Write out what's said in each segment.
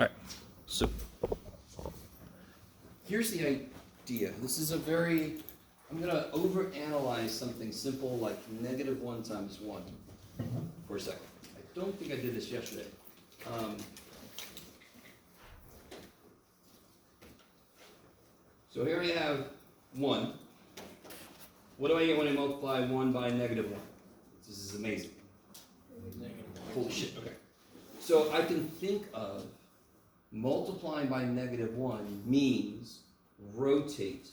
right, so here's the idea. This is I'm going to overanalyze something simple like -1 times 1 for a second. I don't think I did this yesterday. So here I have 1. What do I get when I multiply 1 by -1? This is amazing. Holy shit, okay. So I can think of multiplying by -1 means rotate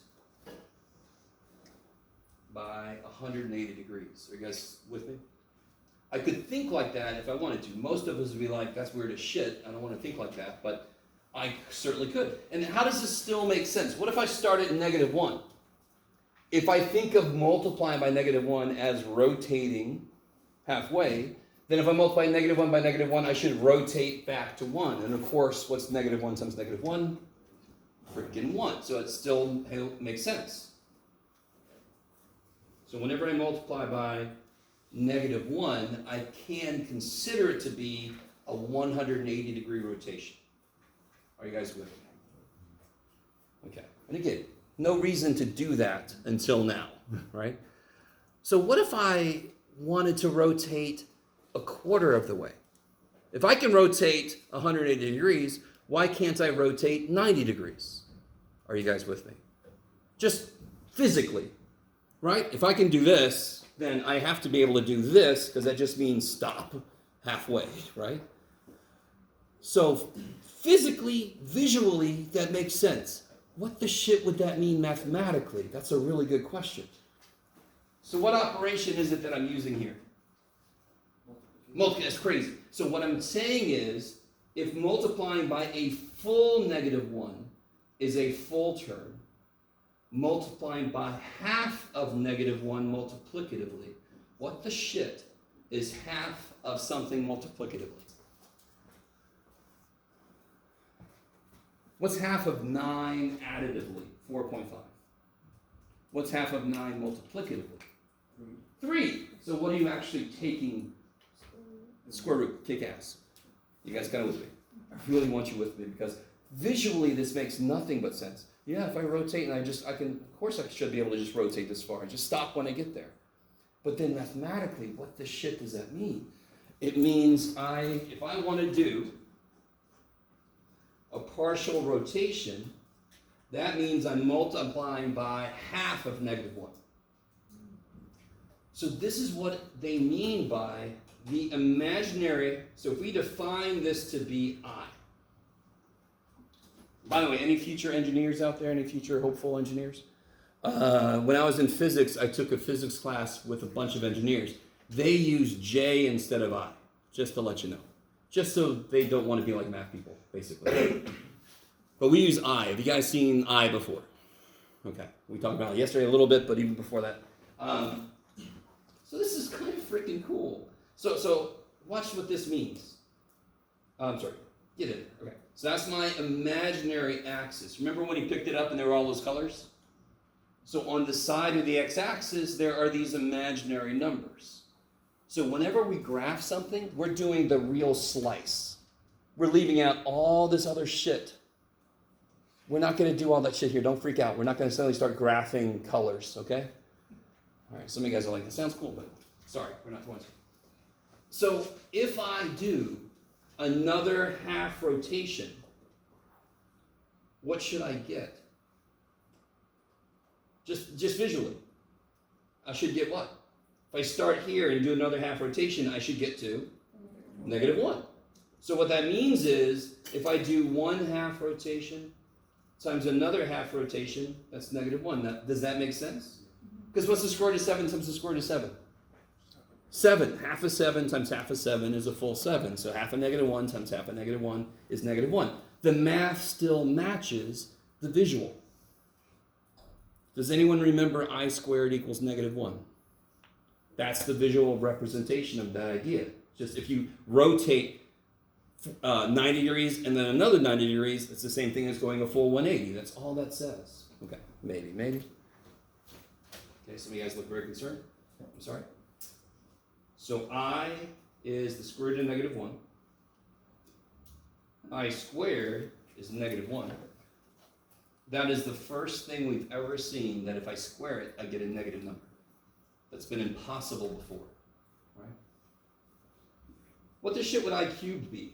by 180 degrees. Are you guys with me? I could think like that if I wanted to. Most of us would be like, that's weird as shit. I don't want to think like that, but I certainly could. And how does this still make sense? What if I start at -1? If I think of multiplying by -1 as rotating halfway, then if I multiply -1 by -1, I should rotate back to 1. And of course, what's -1 times -1? Freaking 1. So it still makes sense. So whenever I multiply by -1, I can consider it to be a 180 degree rotation. Are you guys with me? Okay. And again, no reason to do that until now, right? So what if I wanted to rotate a quarter of the way? If I can rotate 180 degrees, why can't I rotate 90 degrees? Are you guys with me? Just physically, right? If I can do this, then I have to be able to do this, because that just means stop halfway, right? So physically, visually, that makes sense. What the shit would that mean mathematically? That's a really good question. So what operation is it that I'm using here? That's crazy. So what I'm saying is, if multiplying by a full -1 is a full term, multiplying by half of -1 multiplicatively, what the shit is half of something multiplicatively? What's half of 9 additively? 4.5. What's half of 9 multiplicatively? 3. So what are you actually taking? Square root. Kick ass. You guys got it with me. I really want you with me, because visually this makes nothing but sense. Yeah, if I rotate and I can, of course I should be able to just rotate this far and just stop when I get there. But then mathematically, what the shit does that mean? It means if I want to do a partial rotation, that means I'm multiplying by half of -1. So this is what they mean by the imaginary. So if we define this to be I. By the way, any future engineers out there? Any future hopeful engineers? When I was in physics, I took a physics class with a bunch of engineers. They use J instead of I, just to let you know. Just so they don't want to be like math people, basically. But we use I. Have you guys seen I before? Okay. We talked about it yesterday a little bit, but even before that. So this is kind of freaking cool. So watch what this means. I'm sorry. Get in. Okay. So that's my imaginary axis. Remember when he picked it up and there were all those colors? So on the side of the x-axis, there are these imaginary numbers. So whenever we graph something, we're doing the real slice. We're leaving out all this other shit. We're not going to do all that shit here. Don't freak out. We're not going to suddenly start graphing colors, okay? All right, some of you guys are like, that sounds cool, but sorry, we're not going to. So if I do another half rotation, what should I get? Just visually. I should get what? If I start here and do another half rotation, I should get to -1. So what that means is, if I do 1 half rotation times another half rotation, that's -1. Does that make sense? Because what's the square root of 7 times the square root of 7? 7. Half of 7 times half of 7 is a full 7. So half of -1 times half of -1 is -1. The math still matches the visual. Does anyone remember I squared equals -1? That's the visual representation of that idea. Just if you rotate 90 degrees and then another 90 degrees, it's the same thing as going a full 180. That's all that says. Okay, maybe. Okay, some of you guys look very concerned. I'm sorry. So I is the square root of -1. I squared is -1. That is the first thing we've ever seen that if I square it, I get a negative number. That's been impossible before, right? What the shit would I cubed be?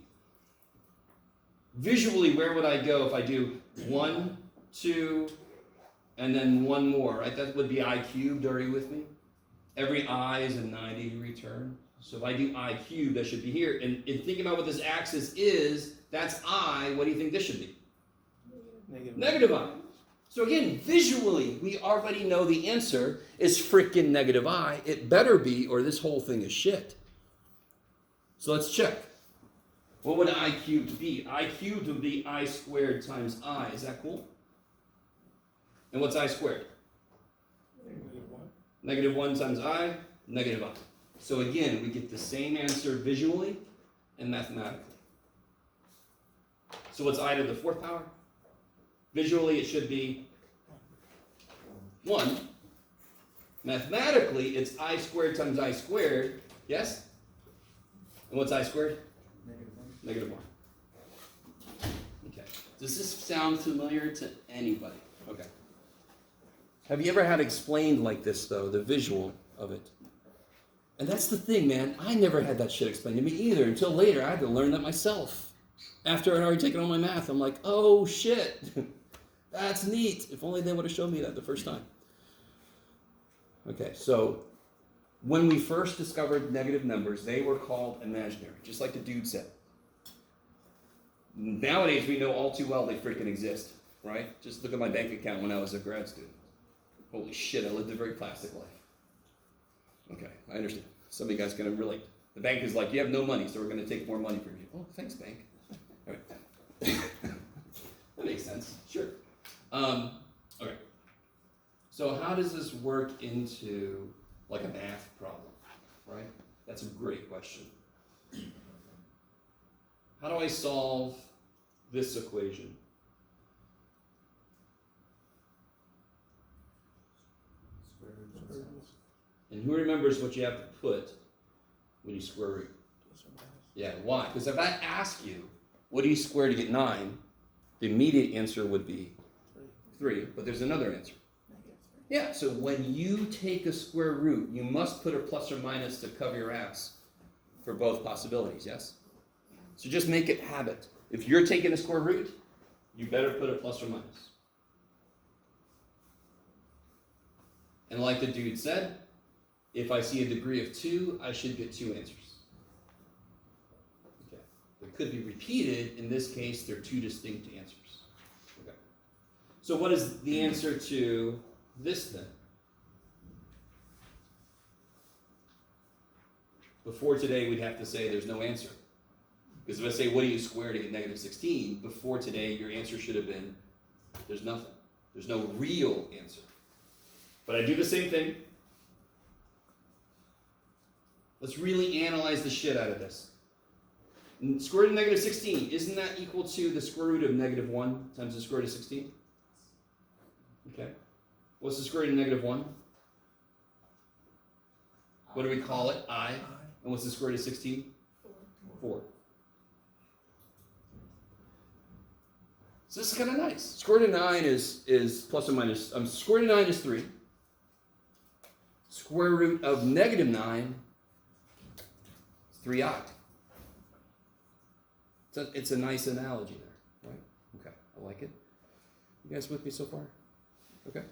Visually, where would I go if I do 1, 2, and then one more, right? That would be I cubed. Are you with me? Every I is a 90-degree turn. So if I do I cubed, that should be here. And thinking about what this axis is, that's I. What do you think this should be? Negative I. So again, visually, we already know the answer is freaking negative I. It better be, or this whole thing is shit. So let's check. What would I cubed be? I cubed would be I squared times I. Is that cool? And what's I squared? -1 times I, negative I. So again, we get the same answer visually and mathematically. So what's I to the 4th power? Visually, it should be 1. Mathematically, it's I squared times I squared. Yes? And what's I squared? -1. Okay. Does this sound familiar to anybody? Okay. Have you ever had explained like this, though, the visual of it? And that's the thing, man. I never had that shit explained to me either until later. I had to learn that myself. After I'd already taken all my math, I'm like, oh, shit. That's neat. If only they would have shown me that the first time. Okay, so when we first discovered negative numbers, they were called imaginary, just like the dude said. Nowadays, we know all too well they freaking exist, right? Just look at my bank account when I was a grad student. Holy shit, I lived a very plastic life. Okay, I understand. Some of you guys are going to relate. The bank is like, you have no money, so we're going to take more money from you. Oh, thanks, bank. All right. That makes sense. Sure. Okay. So how does this work into like a math problem, right? That's a great question. How do I solve this equation? And who remembers what you have to put when you square root? Yeah, why? Because if I ask you, what do you square to get 9? The immediate answer would be 3, but there's another answer. Yeah, so when you take a square root, you must put a plus or minus to cover your ass for both possibilities, yes? So just make it habit. If you're taking a square root, you better put a plus or minus. And like the dude said, if I see a degree of 2, I should get 2 answers. Okay. It could be repeated. In this case, they're 2 distinct answers. Okay. So what is the answer to this then? Before today, we'd have to say there's no answer. Because if I say, what do you square to get -16? Before today, your answer should have been, there's nothing. There's no real answer. But I do the same thing. Let's really analyze the shit out of this. Square root of -16, isn't that equal to the square root of -1 times the square root of 16? Okay. What's the square root of -1? What do we call it? I. And what's the square root of 16? 4. So this is kind of nice. Square root of 9 is plus or minus. Square root of 9 is 3. Square root of -9 is 3i. It's a nice analogy there, right? Okay, I like it. You guys with me so far? Okay.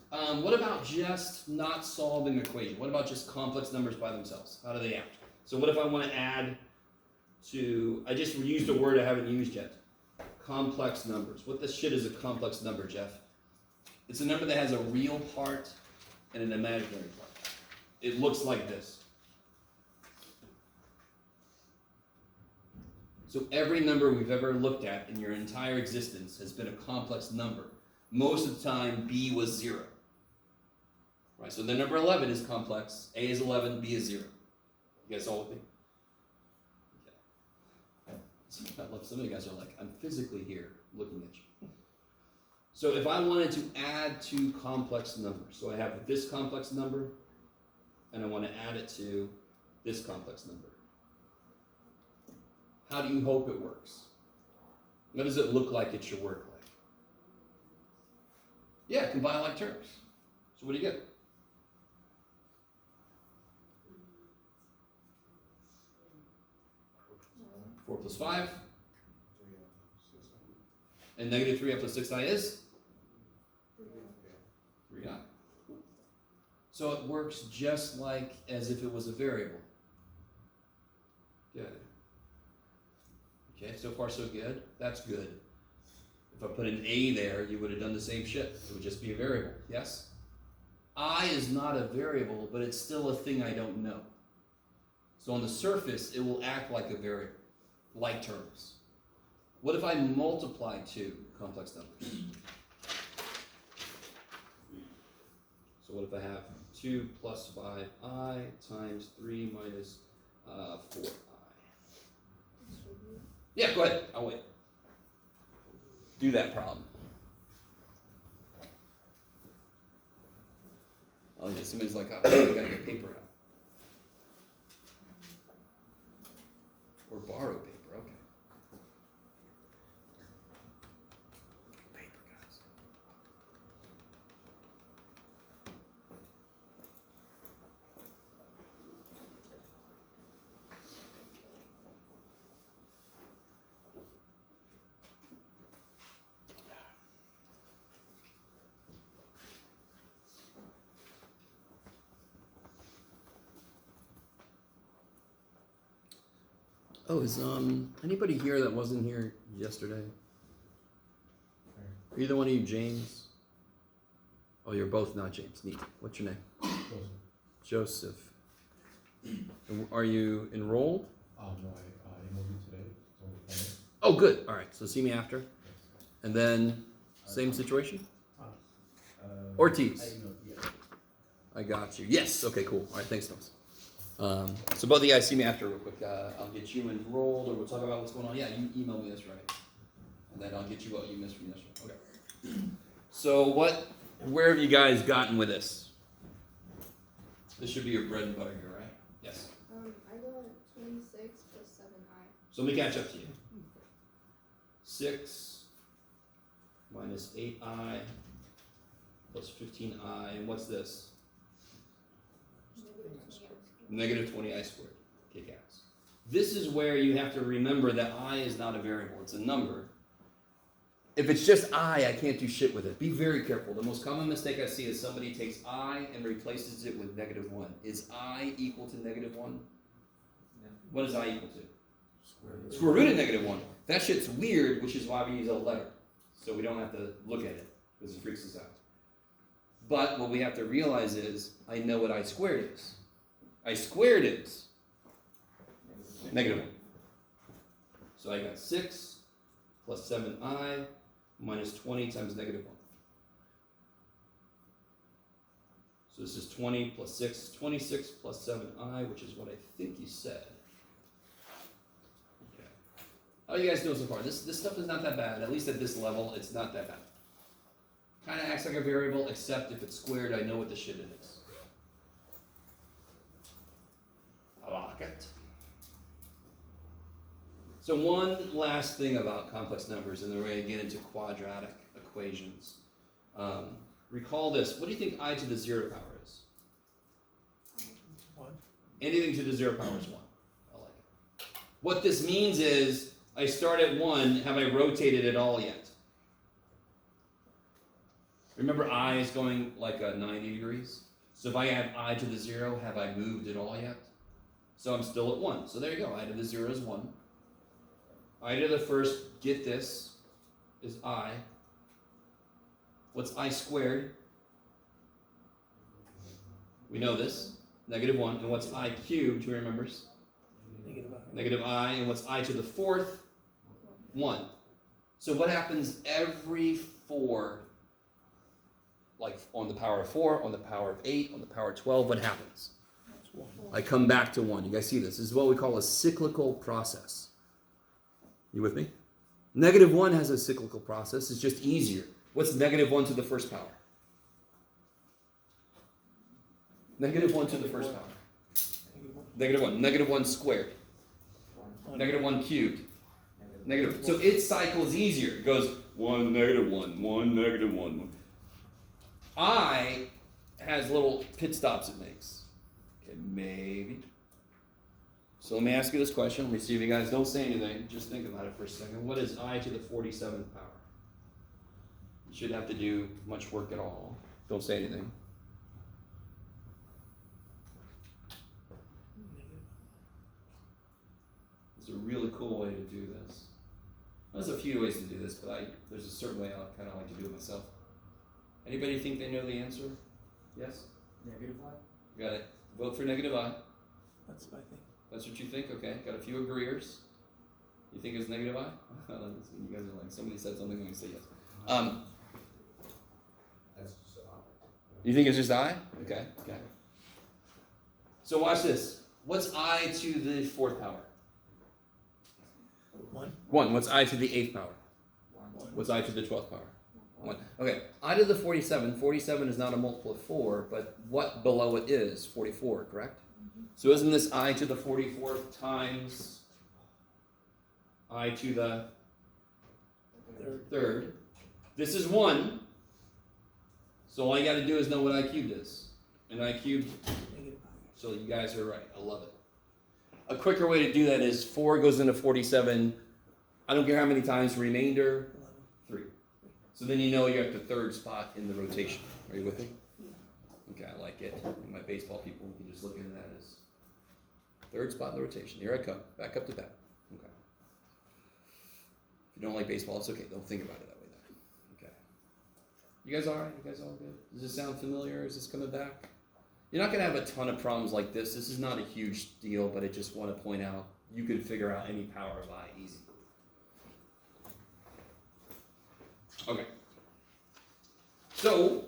What about just not solving an equation? What about just complex numbers by themselves? How do they act? So what if I want to add to, I just used a word I haven't used yet. Complex numbers. What the shit is a complex number, Jeff? It's a number that has a real part and an imaginary part. It looks like this. So every number we've ever looked at in your entire existence has been a complex number. Most of the time, B was 0. Right, so the number 11 is complex. A is 11, B is 0. You guys all with me? Okay. Some of you guys are like, I'm physically here looking at you. So if I wanted to add 2 complex numbers, so I have this complex number, and I want to add it to this complex number. How do you hope it works? What does it look like it should work like? Yeah, combine like terms. So what do you get? Four plus 5. And negative 3i plus 6i is? 3i. So it works just like as if it was a variable. Good. Okay, so far so good. That's good. If I put an a there, you would have done the same shit. It would just be a variable. Yes? I is not a variable, but it's still a thing I don't know. So on the surface, it will act like a variable, like terms. What if I multiply two complex numbers? So what if I have 2 plus 5i times 3 minus 4i? Yeah, go ahead. I'll wait. Do that problem. Oh, yeah, somebody's like, oh, I gotta get paper out. Or borrow paper, okay. Paper, guys. Oh, is anybody here that wasn't here yesterday? Are either one of you James? Oh, you're both not James. Neat. What's your name? Joseph. Are you enrolled? No, I emailed you today. Oh, good. All right. So see me after. And then same situation? Ortiz. I got you. Yes. Okay, cool. All right. Thanks, Thomas. So both of you guys see me after real quick. I'll get you enrolled, or we'll talk about what's going on. Yeah, you email me this, right? And then I'll get you what you missed from yesterday. Okay. So where have you guys gotten with this? This should be your bread and butter here, right? Yes. I got 26 plus 7i. So let me catch up to you. 6 minus 8i plus 15i, and what's this? Negative 20i squared. Kick ass. This is where you have to remember that I is not a variable. It's a number. If it's just I can't do shit with it. Be very careful. The most common mistake I see is somebody takes I and replaces it with negative 1. Is I equal to negative 1? No. What is I equal to? Square root of negative 1. That shit's weird, which is why we use a letter. So we don't have to look at it, because it freaks us out. But what we have to realize is, I know what I squared is. I squared is negative 1. So I got 6 plus 7i minus 20 times negative 1. So this is 20 plus 6, 26 plus 7i, which is what I think you said. Okay. How are you guys doing so far? This stuff is not that bad. At least at this level, it's not that bad. Kind of acts like a variable, except if it's squared, I know what the shit it is. I like it. So one last thing about complex numbers, and then we're going to get into quadratic equations. Recall this. What do you think I to the 0 power is? 1. Anything to the 0 power is 1. I like it. What this means is, I start at 1. Have I rotated at all yet? Remember I is going like 90 degrees? So if I add I to the 0, have I moved at all yet? So I'm still at 1. So there you go. I to the 0 is 1. I to the first, get this, is I. What's I squared? We know this. Negative 1. And what's I cubed? Who remembers? Negative I. And what's I to the fourth? 1. So what happens every 4, like on the power of 4, on the power of 8, on the power of 12, what happens? I come back to 1. You guys see this? This is what we call a cyclical process. You with me? Negative 1 has a cyclical process. It's just easier. What's negative 1 to the first power? Negative 1 to the first power. Negative 1. Negative 1 squared. Negative 1 cubed. Negative. So its cycle is easier. It goes 1, negative 1, 1, negative 1. I has little pit stops it makes. Okay, maybe. So let me ask you this question. Let me see if you guys don't say anything. Just think about it for a second. What is I to the 47th power? You shouldn't have to do much work at all. Don't say anything. It's a really cool way to do this. There's a few ways to do this, but there's a certain way I kind of like to do it myself. Anybody think they know the answer? Yes? Negative I? Got it. Vote for negative I. That's what I think. That's what you think? Okay. Got a few agreeers. You think it's negative I? You guys are like, somebody said something and I say yes. That's just I. You think it's just I? Okay. Okay. So watch this. What's I to the 4th power? 1. 1. What's I to the 8th power? 1. What's I to the 12th power? 1. Okay. I to the 47. 47 is not a multiple of 4, but what below it is? 44, correct? So isn't this I to the 44th times I to the 3rd? This is 1. So all you got to do is know what I cubed is. And I cubed, Negative so you guys are right. I love it. A quicker way to do that is 4 goes into 47. I don't care how many times, remainder, 3. So then you know you're at the 3rd spot in the rotation. Are you with me? Okay, I like it. And my baseball people can just look into that as 3rd spot in the rotation. Here I come. Back up to bat. Okay. If you don't like baseball, it's okay. Don't think about it that way then. Okay. You guys all right? You guys all good? Does this sound familiar? Is this coming back? You're not going to have a ton of problems like this. This is not a huge deal, but I just want to point out you can figure out any power of I easy. Okay. So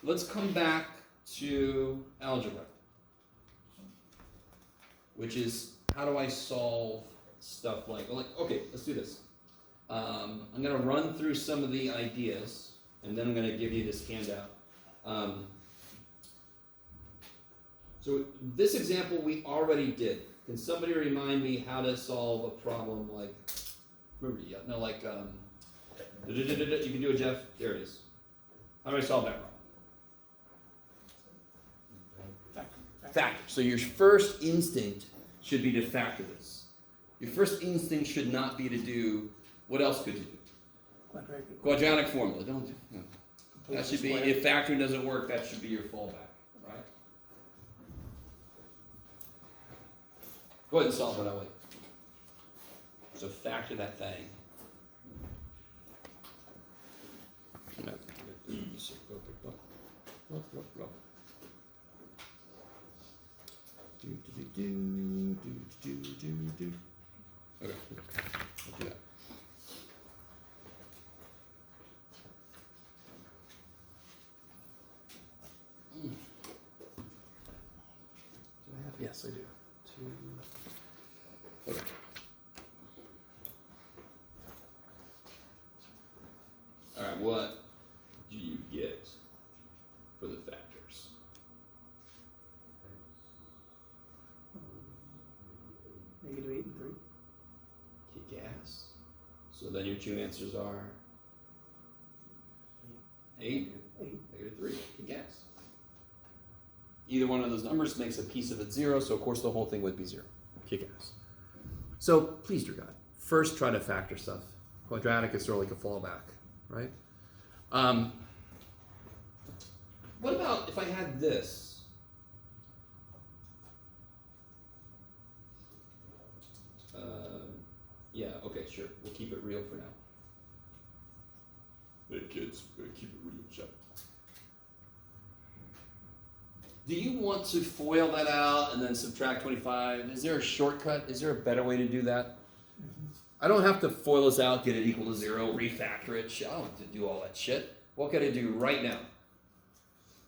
let's come back to algebra, which is how do I solve stuff like okay, let's do this. I'm going to run through some of the ideas, and then I'm going to give you this handout. So this example we already did. Can somebody remind me how to solve a problem like, you can do it, Jeff. There it is. How do I solve that problem? Factor. So your first instinct should be to factor this. Your first instinct should not be to do, what else could you do? Quadratic formula. Don't do. No. That should be, if factoring doesn't work, that should be your fallback, right? Go ahead and solve it, I'll wait. So factor that thing. Go. Okay, I'll do that. Do I have? Yes, I do. 2. Okay. All right. What do you get for the factors? Negative 8 and 3. Kick ass. So then your two answers are 8, 8. negative 3. Kick ass. Either one of those numbers makes a piece of it 0, so of course the whole thing would be 0. Kick ass. So please, dear God, first try to factor stuff. Quadratic is sort of like a fallback, right? What about if I had this? Yeah, okay, sure. We'll keep it real for now. Hey kids, keep it real, shut. Do you want to FOIL that out and then subtract 25? Is there a shortcut? Is there a better way to do that? I don't have to FOIL this out, get it equal to 0, refactor it. I don't have to do all that shit. What can I do right now?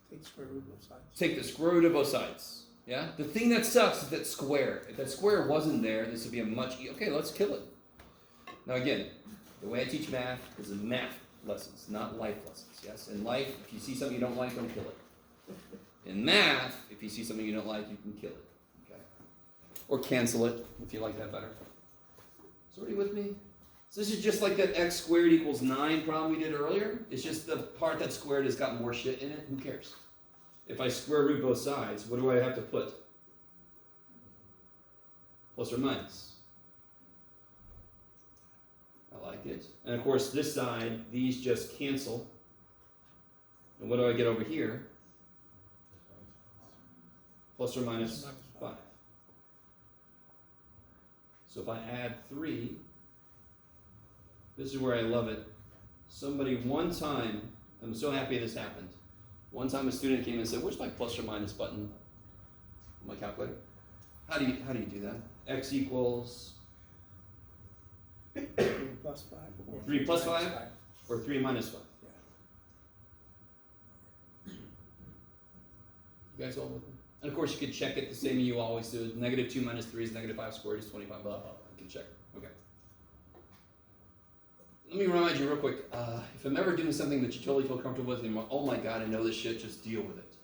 Take the square root of both sides. Take the square root of both sides. Yeah? The thing that sucks is that square. If that square wasn't there, this would be a much easier. Okay, let's kill it. Now again, the way I teach math is in math lessons, not life lessons. Yes? In life, if you see something you don't like, don't kill it. In math, if you see something you don't like, you can kill it. Okay? Or cancel it, if you like that better. Somebody with me? So this is just like that x squared equals 9 problem we did earlier. It's just the part that's squared has got more shit in it. Who cares? If I square root both sides, what do I have to put? Plus or minus. I like it. And of course, this side, these just cancel. And what do I get over here? Plus or minus 5. So if I add 3, this is where I love it. Somebody one time, I'm so happy this happened. One time a student came and said, "Where's my plus or minus button on my calculator?" How do you do that? X equals 3 plus 5. Or 3 plus minus 5? Or 3 minus 5. Yeah. You guys all with me? And of course you could check it the same you always do. Negative 2 minus 3 is negative 5 squared is 25, blah, blah, blah. You can check. Okay. Let me remind you real quick, if I'm ever doing something that you totally feel comfortable with, and you're like, oh my God, I know this shit, just deal with it.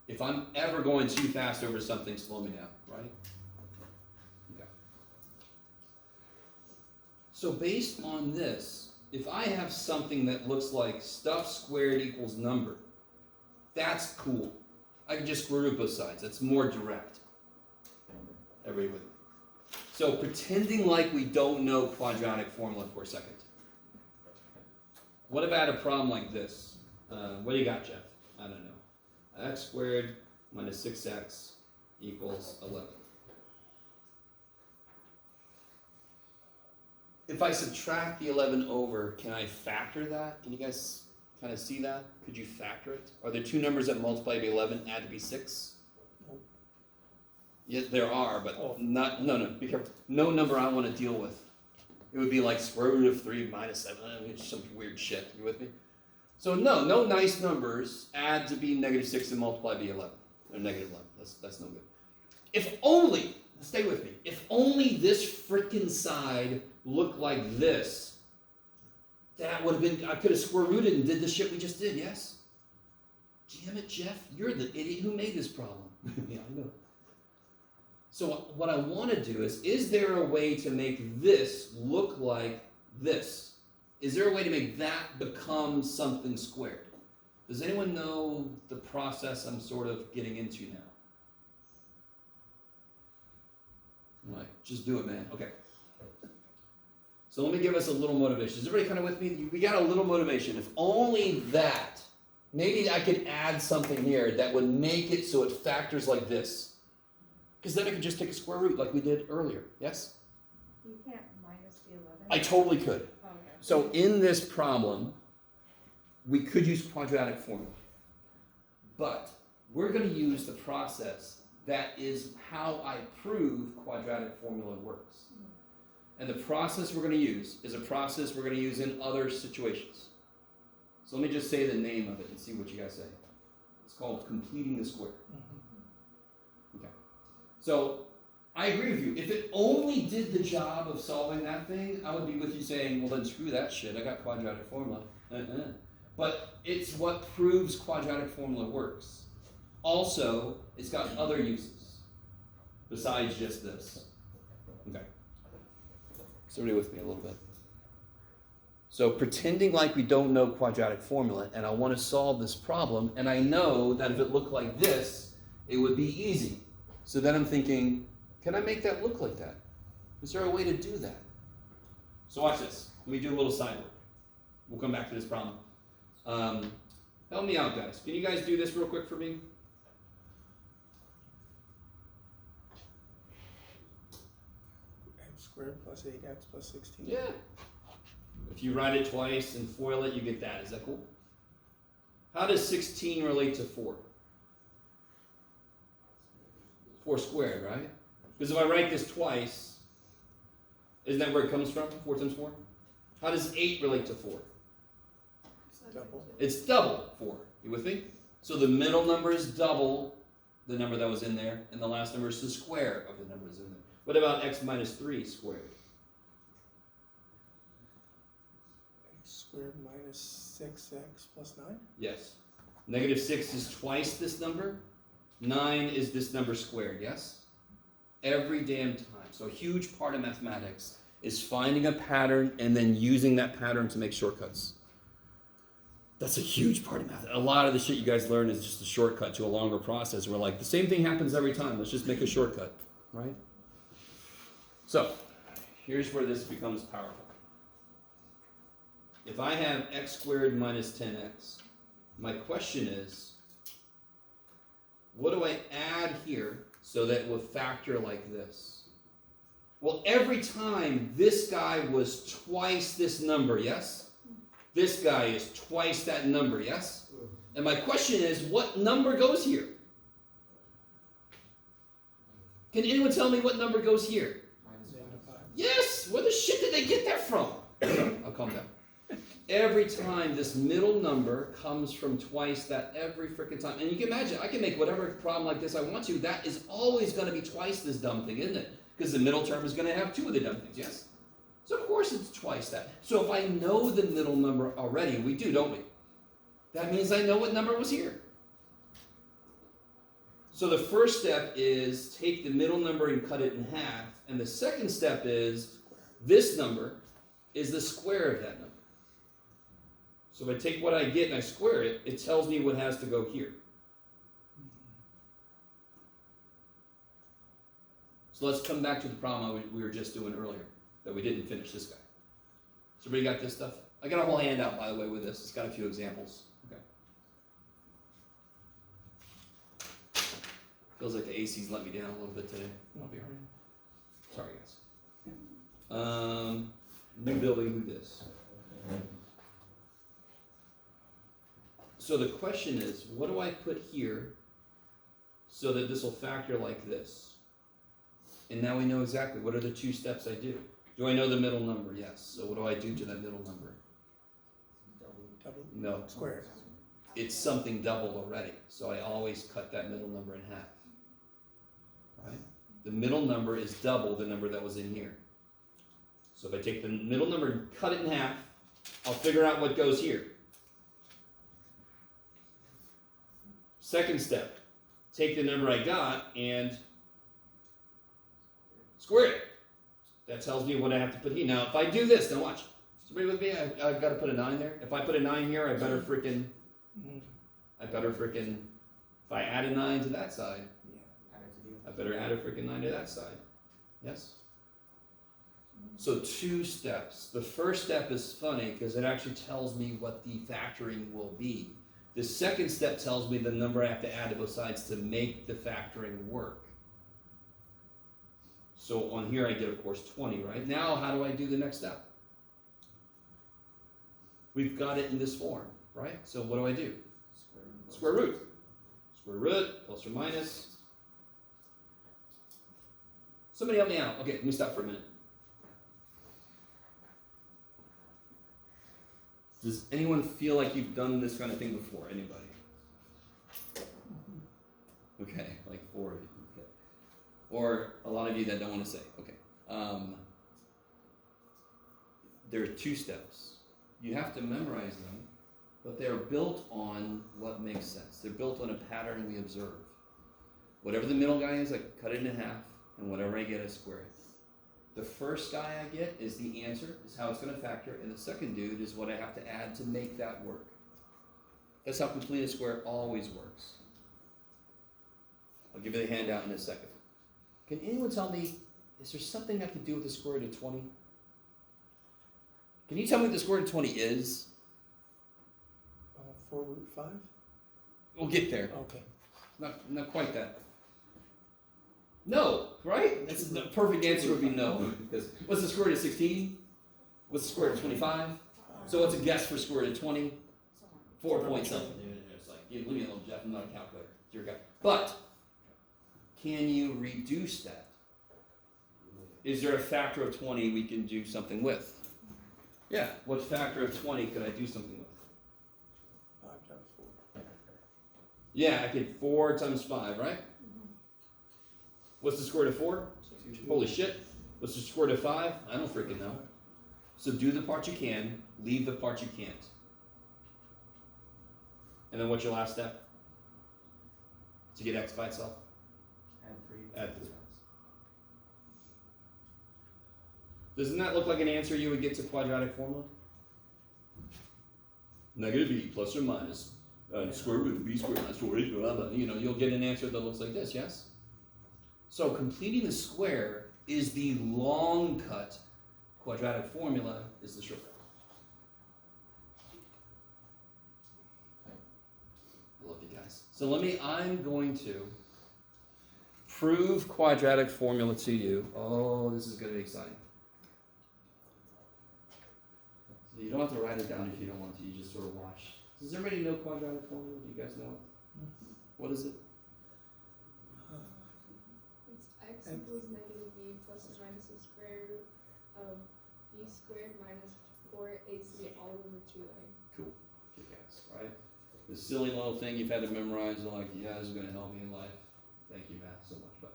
If I'm ever going too fast over something, slow me down, right? Okay. So based on this, if I have something that looks like stuff squared equals number, that's cool. I can just square root both sides. That's more direct. Everybody with me? So pretending like we don't know quadratic formula for a second. What about a problem like this? What do you got, Jeff? I don't know. X squared minus 6x equals 11. If I subtract the 11 over, can I factor that? Can you guys kind of see that? Could you factor it? Are there two numbers that multiply to be 11, add to be 6? No. Yes, there are, but Oh. no, be careful. No number I want to deal with. It would be like square root of 3 minus 7. I mean, it's some weird shit. You with me? So no nice numbers add to be negative 6 and multiply to be 11. Or negative 11. That's no good. If only, stay with me, if only this frickin' side looked like this, that would have been, I could have square rooted and did the shit we just did, yes? Damn it, Jeff, you're the idiot who made this problem. Yeah, I know. So what I want to do is there a way to make this look like this? Is there a way to make that become something squared? Does anyone know the process I'm sort of getting into now? Right, just do it, man. Okay. So let me give us a little motivation. Is everybody kind of with me? We got a little motivation. If only that, maybe I could add something here that would make it so it factors like this. Because then I could just take a square root like we did earlier. Yes? You can't minus the 11. I totally could. Okay. So in this problem, we could use quadratic formula. But we're going to use the process that is how I prove quadratic formula works. And the process we're going to use is a process we're going to use in other situations. So let me just say the name of it and see what you guys say. It's called completing the square. Okay. So I agree with you. If it only did the job of solving that thing, I would be with you saying, well then screw that shit. I got quadratic formula. But it's what proves quadratic formula works. Also, it's got other uses besides just this. Okay. Somebody with me a little bit. So pretending like we don't know quadratic formula, and I want to solve this problem, and I know that if it looked like this, it would be easy. So then I'm thinking, can I make that look like that? Is there a way to do that? So watch this. Let me do a little side work. We'll come back to this problem. Help me out, guys. Can you guys do this real quick for me? X squared plus 8x plus 16. Yeah. If you write it twice and FOIL it, you get that. Is that cool? How does 16 relate to 4? 4 squared, right? Because if I write this twice, isn't that where it comes from? 4 times 4? How does 8 relate to 4? Double. It's double 4. You with me? So the middle number is double the number that was in there, and the last number is the square of the number that's in there. What about x minus 3 squared? X squared minus 6x plus 9. Yes. Negative 6 is twice this number. 9 is this number squared, yes? Every damn time. So a huge part of mathematics is finding a pattern and then using that pattern to make shortcuts. That's a huge part of math. A lot of the shit you guys learn is just a shortcut to a longer process. We're like, the same thing happens every time. Let's just make a shortcut, right? So, here's where this becomes powerful. If I have x squared minus 10x, my question is, what do I add here so that it will factor like this? Well, every time this guy was twice this number, yes? This guy is twice that number, yes? And my question is, what number goes here? Can anyone tell me what number goes here? Yes! Where the shit did they get that from? I'll calm down. Every time this middle number comes from twice that every freaking time. And you can imagine, I can make whatever problem like this I want to. That is always going to be twice this dumb thing, isn't it? Because the middle term is going to have two of the dumb things, yes? So of course it's twice that. So if I know the middle number already, we do, don't we? That means I know what number was here. So the first step is take the middle number and cut it in half. And the second step is this number is the square of that number. So if I take what I get and I square it, it tells me what has to go here. So let's come back to the problem we were just doing earlier, that we didn't finish this guy. So everybody got this stuff? I got a whole handout, by the way, with this. It's got a few examples. Okay. Feels like the AC's let me down a little bit today. I'll be all right. Sorry, guys. New building, who this? So the question is, what do I put here so that this will factor like this? And now we know exactly what are the two steps I do. Do I know the middle number? Yes. So what do I do to that middle number? Double? No. Square. It's something doubled already. So I always cut that middle number in half. Right? The middle number is double the number that was in here. So if I take the middle number and cut it in half, I'll figure out what goes here. Second step, take the number I got and square it. That tells me what I have to put here. Now, if I do this, now watch. Somebody with me? I've got to put a 9 there. If I put a 9 here, I better freaking, if I add a 9 to that side, I better add a freaking 9 to that side. Yes? So 2 steps. The first step is funny because it actually tells me what the factoring will be. The second step tells me the number I have to add to both sides to make the factoring work. So on here I get, of course, 20, right? Now how do I do the next step? We've got it in this form, right? So what do? Square root. Square root, plus or minus. Somebody help me out. Okay, let me stop for a minute. Does anyone feel like you've done this kind of thing before? Anybody? Okay, like 4 of you. Okay. Or a lot of you that don't want to say. Okay. There are 2 steps. You have to memorize them, but they're built on what makes sense. They're built on a pattern we observe. Whatever the middle guy is, I cut it in half, and whatever I get, I square it. The first guy I get is the answer, is how it's going to factor, and the second dude is what I have to add to make that work. That's how complete a square always works. I'll give you the handout in a second. Can anyone tell me, is there something I can do with the square root of 20? Can you tell me what the square root of 20 is? 4 root 5? We'll get there. Okay. Not quite that. No, right? That's the perfect answer would be no. Because what's the square root of 16? What's the square root of 25? So what's a guess for square root of 20? 4 point something. It's like, leave me alone, Jeff. I'm not a calculator. It's your guy. But can you reduce that? Is there a factor of 20 we can do something with? Yeah. What factor of 20 could I do something with? 5 times 4. Yeah, I could 4 times 5, right? What's the square root of 4? 2. Holy shit. What's the square root of 5? I don't freaking know. So do the part you can, leave the part you can't. And then what's your last step? To get x by itself? Add 3. Doesn't that look like an answer you would get to quadratic formula? Negative b plus or minus square root of b squared minus 4ac, blah, blah, blah. You know, you'll get an answer that looks like this, yes? So completing the square is the long cut. Quadratic formula is the short cut. I love you guys. So I'm going to prove quadratic formula to you. Oh, this is going to be exciting. So you don't have to write it down if you don't want to. You just sort of watch. Does everybody know quadratic formula? Do you guys know it? What is it? It's x equals negative b plus or minus the square root of b squared minus 4ac all over 2a. Cool. Kick ass, right? This silly little thing you've had to memorize, you're like, yeah, this is going to help me in life. Thank you, math, so much. But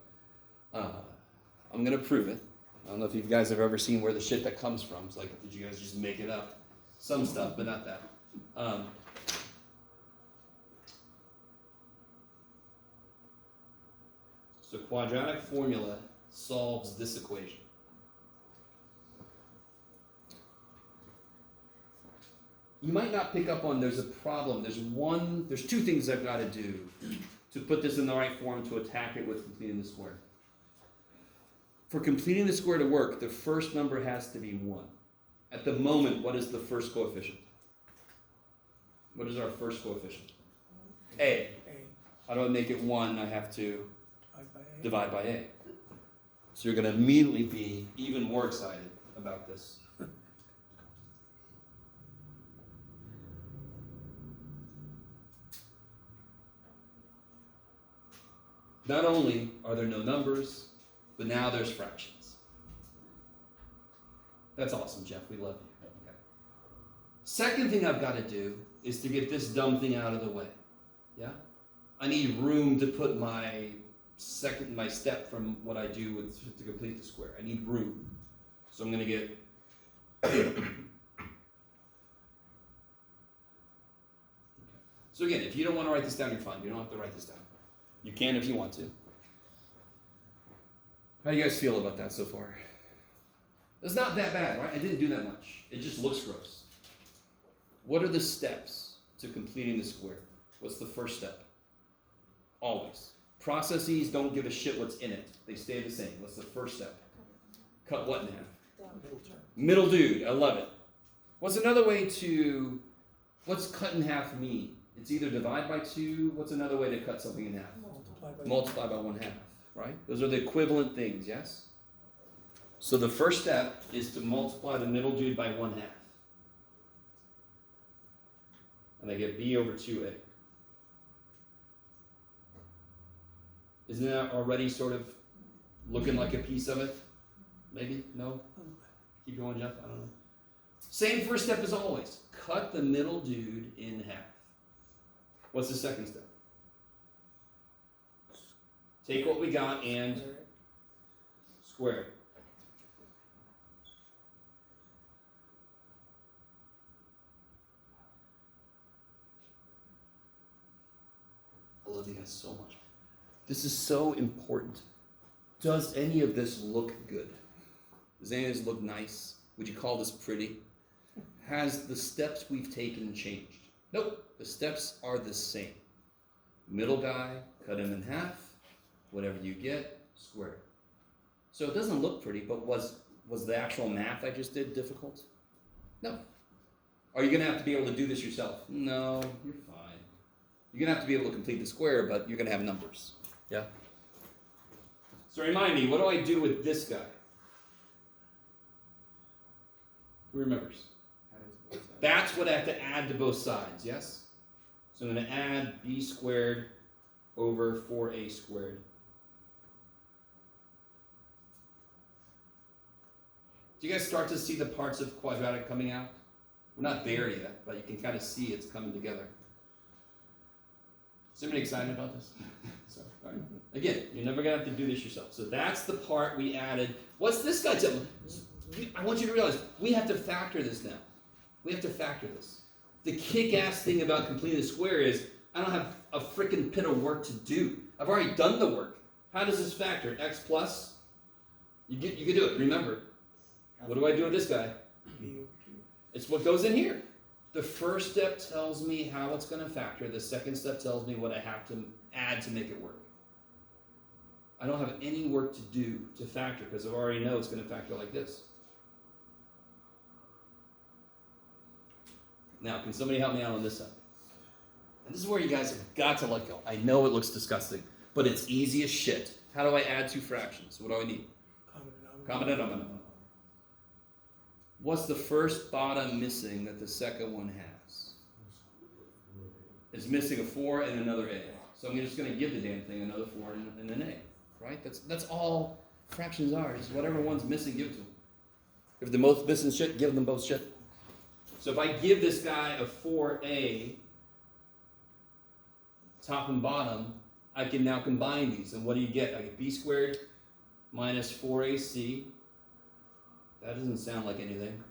I'm going to prove it. I don't know if you guys have ever seen where the shit that comes from. It's like, did you guys just make it up? Some stuff, but not that. So quadratic formula solves this equation. You might not pick up on there's a problem. There's two things I've got to do to put this in the right form to attack it with completing the square. For completing the square to work, the first number has to be 1. At the moment, what is the first coefficient? What is our first coefficient? A. How do I make it 1? I have to divide by A. So you're going to immediately be even more excited about this. Not only are there no numbers, but now there's fractions. That's awesome, Jeff. We love you. Okay. Second thing I've got to do is to get this dumb thing out of the way. Yeah? I need room to put my step from what I do to complete the square. I need room. So I'm going to get So again, if you don't want to write this down, you're fine. You don't have to write this down. You can if you want to. How do you guys feel about that so far? It's not that bad, right? I didn't do that much. It just looks gross. What are the steps to completing the square? What's the first step? Always. Processes don't give a shit what's in it. They stay the same. What's the first step? Cut what in half? Middle dude. I love it. What's another way to... What's cut in half mean? It's either divide by 2. What's another way to cut something in half? Multiply by 1/2, right? Those are the equivalent things, yes? So the first step is to multiply the middle dude by 1/2. And I get b over 2a. Isn't that already sort of looking like a piece of it? Maybe? No? Keep going, Jeff? I don't know. Same first step as always. Cut the middle dude in half. What's the second step? Take what we got and square it. I love you guys so much. This is so important. Does any of this look good? Does any of this look nice? Would you call this pretty? Has the steps we've taken changed? Nope. The steps are the same. Middle guy, cut him in half. Whatever you get, square it. So it doesn't look pretty, but was the actual math I just did difficult? No. Are you going to have to be able to do this yourself? No, you're fine. You're going to have to be able to complete the square, but you're going to have numbers. Yeah? So remind me, what do I do with this guy? Who remembers? That's what I have to add to both sides, yes? So I'm going to add b squared over 4a squared. Do you guys start to see the parts of quadratic coming out? We're not there yet, but you can kind of see it's coming together. Is anybody excited about this? So, all right. Again, you're never going to have to do this yourself. So that's the part we added. What's this guy telling me? I want you to realize we have to factor this now. We have to factor this. The kick-ass thing about completing the square is I don't have a freaking pit of work to do. I've already done the work. How does this factor? X plus? You can do it. Remember, What do I do with this guy? B over 2. It's what goes in here. The first step tells me how it's going to factor. The second step tells me what I have to add to make it work. I don't have any work to do to factor because I already know it's going to factor like this. Now, can somebody help me out on this side? And this is where you guys have got to let go. I know it looks disgusting, but it's easy as shit. How do I add two fractions? What do I need? Common denominator. What's the first bottom missing that the second one has? It's missing a 4 and another a. So I'm just going to give the damn thing another 4 and an a. Right? That's all fractions are. Just whatever one's missing, give it to them. If they're both missing shit, give them both shit. So if I give this guy a 4a, top and bottom, I can now combine these. And what do you get? I get b squared minus 4ac. That doesn't sound like anything.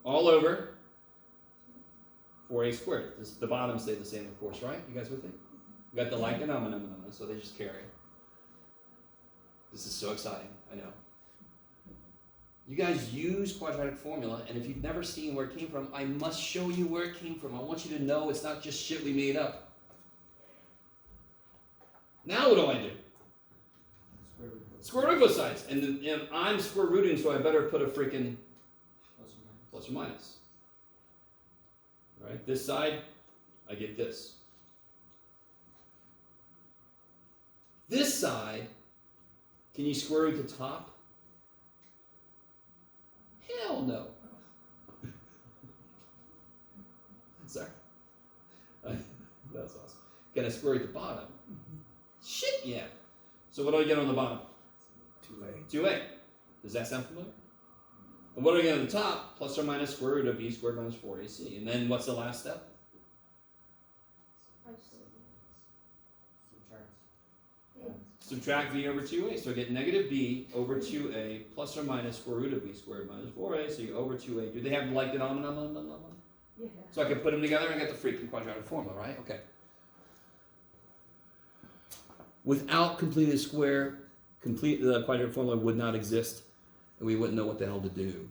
All over 4a squared. The bottoms stay the same, of course, right? You guys with me? We got the like denominator, so they just carry. This is so exciting, I know. You guys use quadratic formula, and if you've never seen where it came from, I must show you where it came from. I want you to know it's not just shit we made up. Now what do I do? Square root both sides. And I'm square rooting, so I better put a freaking plus or minus. Right? This side, I get this. This side, can you square root the top? Hell no. Sorry. That's awesome. Can I square root the bottom? Shit, yeah. So what do I get on the bottom? 2a. 2a. Does that sound familiar? And what do I get on the top? Plus or minus square root of b squared minus 4ac. And then what's the last step? Subtract b over 2a. So I get negative b over 2a plus or minus square root of b squared minus 4a. So you over 2a. Do they have like denominator? Yeah. So I can put them together and get the freaking quadratic formula, right? Okay. Without completing the square, the quadratic formula would not exist, and we wouldn't know what the hell to do,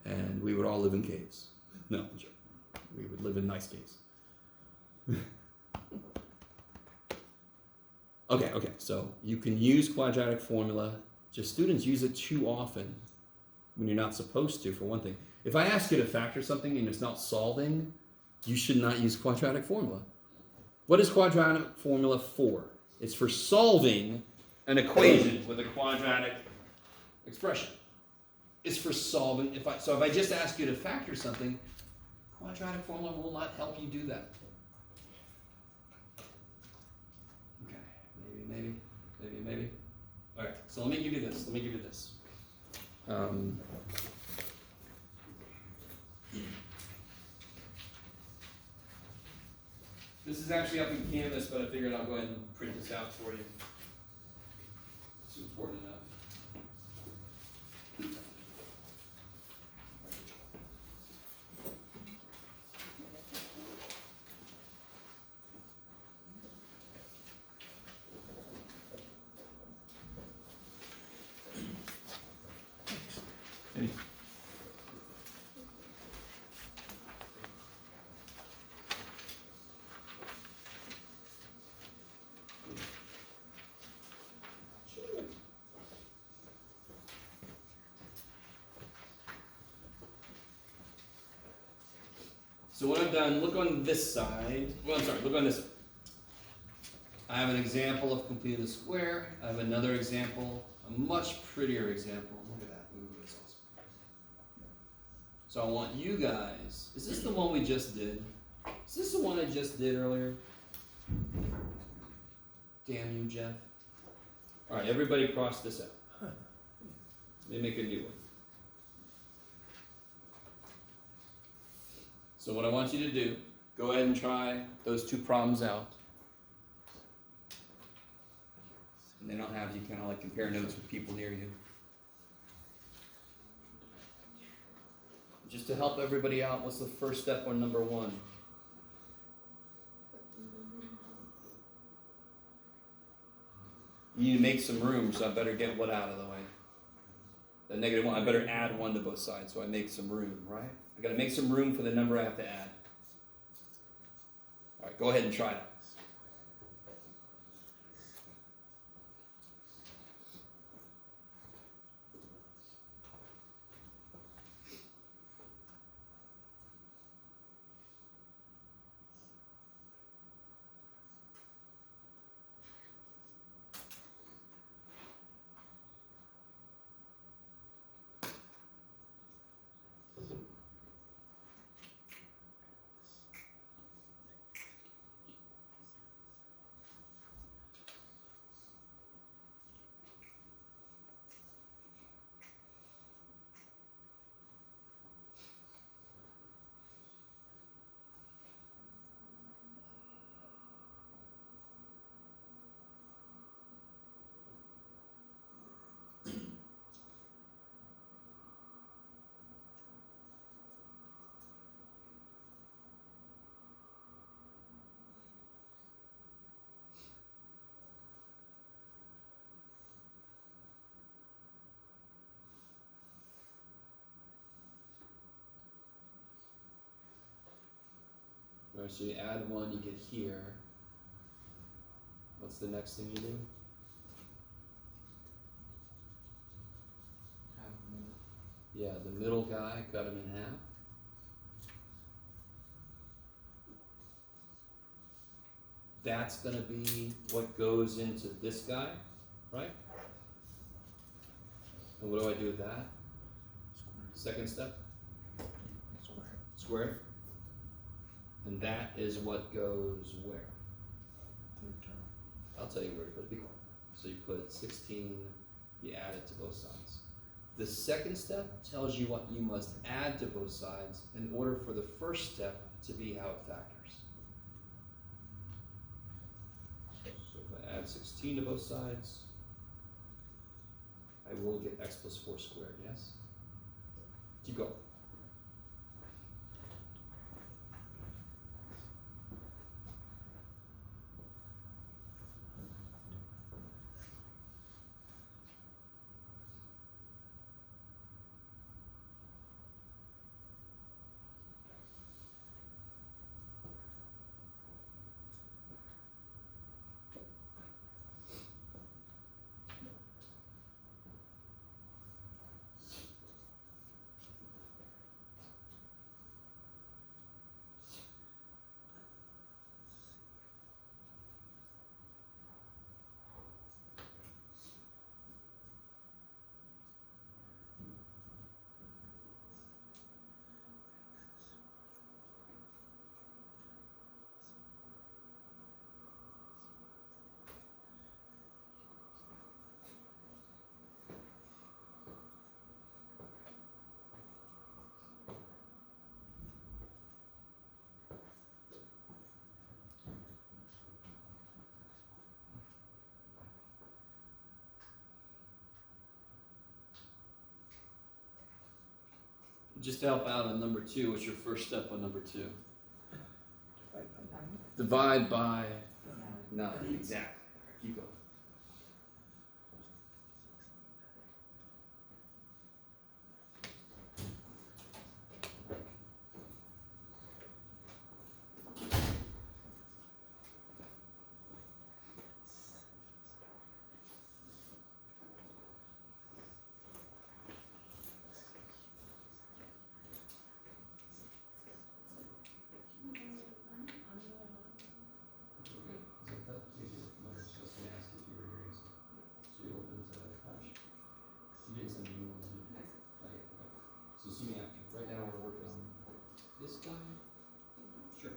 and we would all live in caves. No, sure. We would live in nice caves. Okay, so you can use quadratic formula, just students use it too often when you're not supposed to, for one thing. If I ask you to factor something and it's not solving, you should not use quadratic formula. What is quadratic formula for? It's for solving an equation with a quadratic expression. It's for solving, if I just ask you to factor something, quadratic formula will not help you do that. Okay, maybe. All right, so let me give you this. This is actually up in Canvas, but I figured I'll go ahead and print this out for you. It's important enough. So what I've done, look on this side. Well, I'm sorry, look on this side. I have an example of completing the square. I have another example, a much prettier example. Look at that. Ooh, that's awesome. So I want you guys, is this the one we just did? Is this the one I just did earlier? Damn you, Jeff. All right, everybody cross this out. Let me make a new one. So what I want you to do, go ahead and try those two problems out. And then I'll have you kind of like compare notes with people near you. Just to help everybody out, what's the first step on number 1? You need to make some room, so I better get what out of the way. The negative 1, I better add 1 to both sides, so I make some room, right? I gotta make some room for the number I have to add. All right, go ahead and try it. All right, so you add 1, you get here. What's the next thing you do? Yeah, the middle guy, cut him in half. That's gonna be what goes into this guy, right? And what do I do with that? Second step? Square. And that is what goes where? Third term. I'll tell you where to put it. Be quiet. So you put 16, you add it to both sides. The second step tells you what you must add to both sides in order for the first step to be how it factors. So if I add 16 to both sides, I will get x plus 4 squared, yes? Keep going. Just to help out on number 2, what's your first step on number 2? Divide by 9. Divide by 9, exactly. Keep going. So see me after. Right now we're working on this guy. Sure.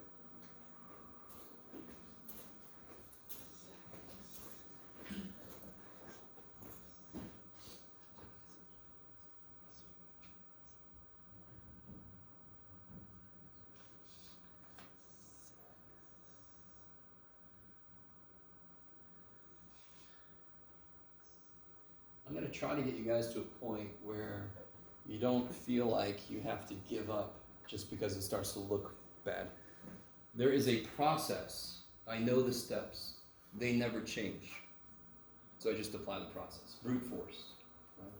I'm going to try to get you guys to a point where you don't feel like you have to give up just because it starts to look bad. There is a process. I know the steps. They never change. So I just apply the process. Brute force. Right?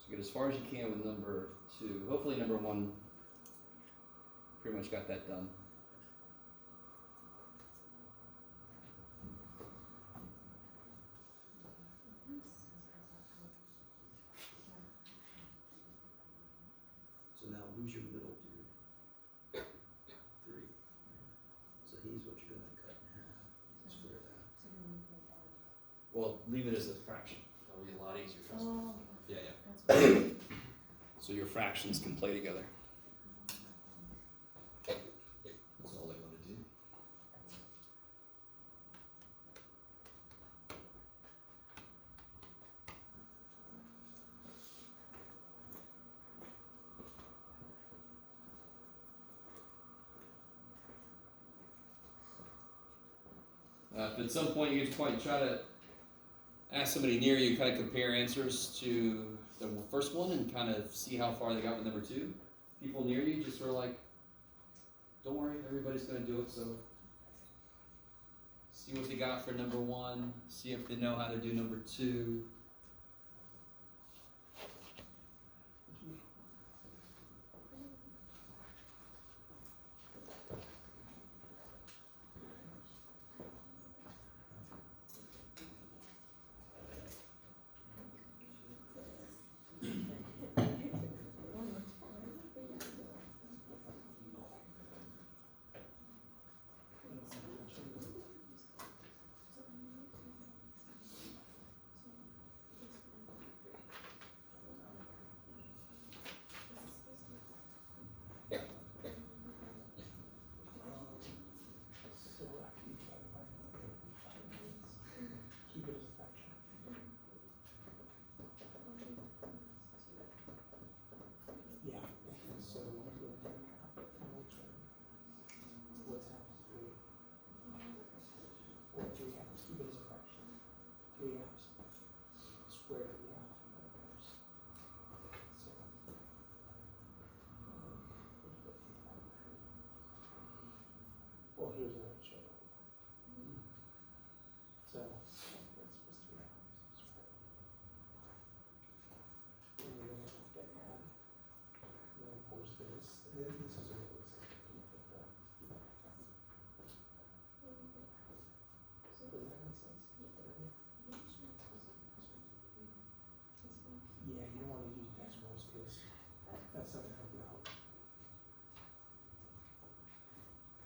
So get as far as you can with number 2. Hopefully number 1 pretty much got that done. So now who's your middle dude? 3. So he's what you're gonna cut in half. Square that. Well, leave it as a fraction. That'll be a lot easier, trust me. Oh, Yeah, yeah. that's what. So your fractions can play together. That's all they want to do. If at some point you try to ask somebody near you, kind of compare answers to the first one and kind of see how far they got with number 2. People near you just sort of like, don't worry, everybody's going to do it, so see what they got for number 1, see if they know how to do number 2. So after you try to find out what the 5 is, keep it as a fraction. Yeah, and so when you go to half, and we'll turn. What's half is 3? Or 3 halves, keep it as a fraction. 3 halves. Square 3 halves. So. Well, here's what I show. So, that's supposed to be a square. And we're gonna have to add, and then of course this, and then this is what it looks like. Does that make sense? Yeah, you don't wanna use decimals, because that's not gonna help you out.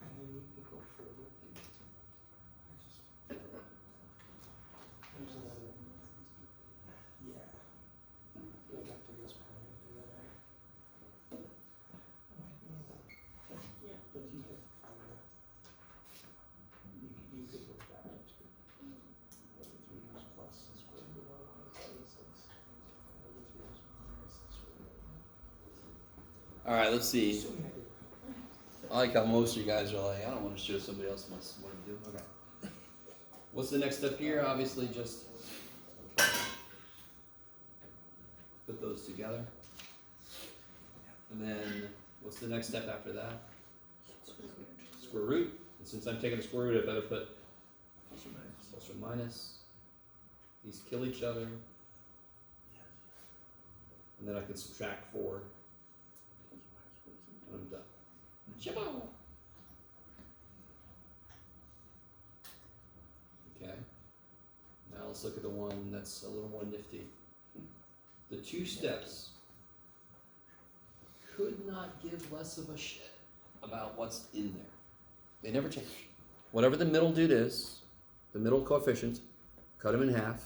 And then you can go further. Here's another, yeah. I got to this point, and then yeah, but you have to find that. You could go back to, over 3 years plus and square root of 1 is 86. Over 3 years minus the square root of 1. All right, let's see. Assuming I did. I like how most of you guys are like, I don't want to show somebody else what to do. Okay. What's the next step here? Obviously, just put those together. And then, what's the next step after that? Square root. And since I'm taking the square root, I better put plus or minus. These kill each other. And then I can subtract 4. And I'm done. Shabba! Okay. Now let's look at the one that's a little more nifty. The 2 steps could not give less of a shit about what's in there. They never change. Whatever the middle dude is, the middle coefficient, cut him in half.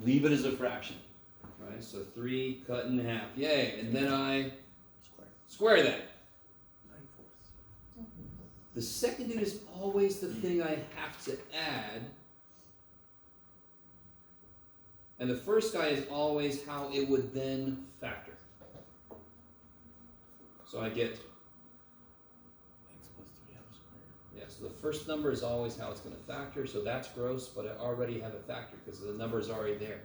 Leave it as a fraction. Right? So 3 cut in half. Yay! And then I square that. 9/4. The second dude is always the thing I have to add. And the first guy is always how it would then factor. So I get, X plus 3 half squared. yeah, so the first number is always how it's going to factor, so that's gross, but I already have a factor because the number is already there.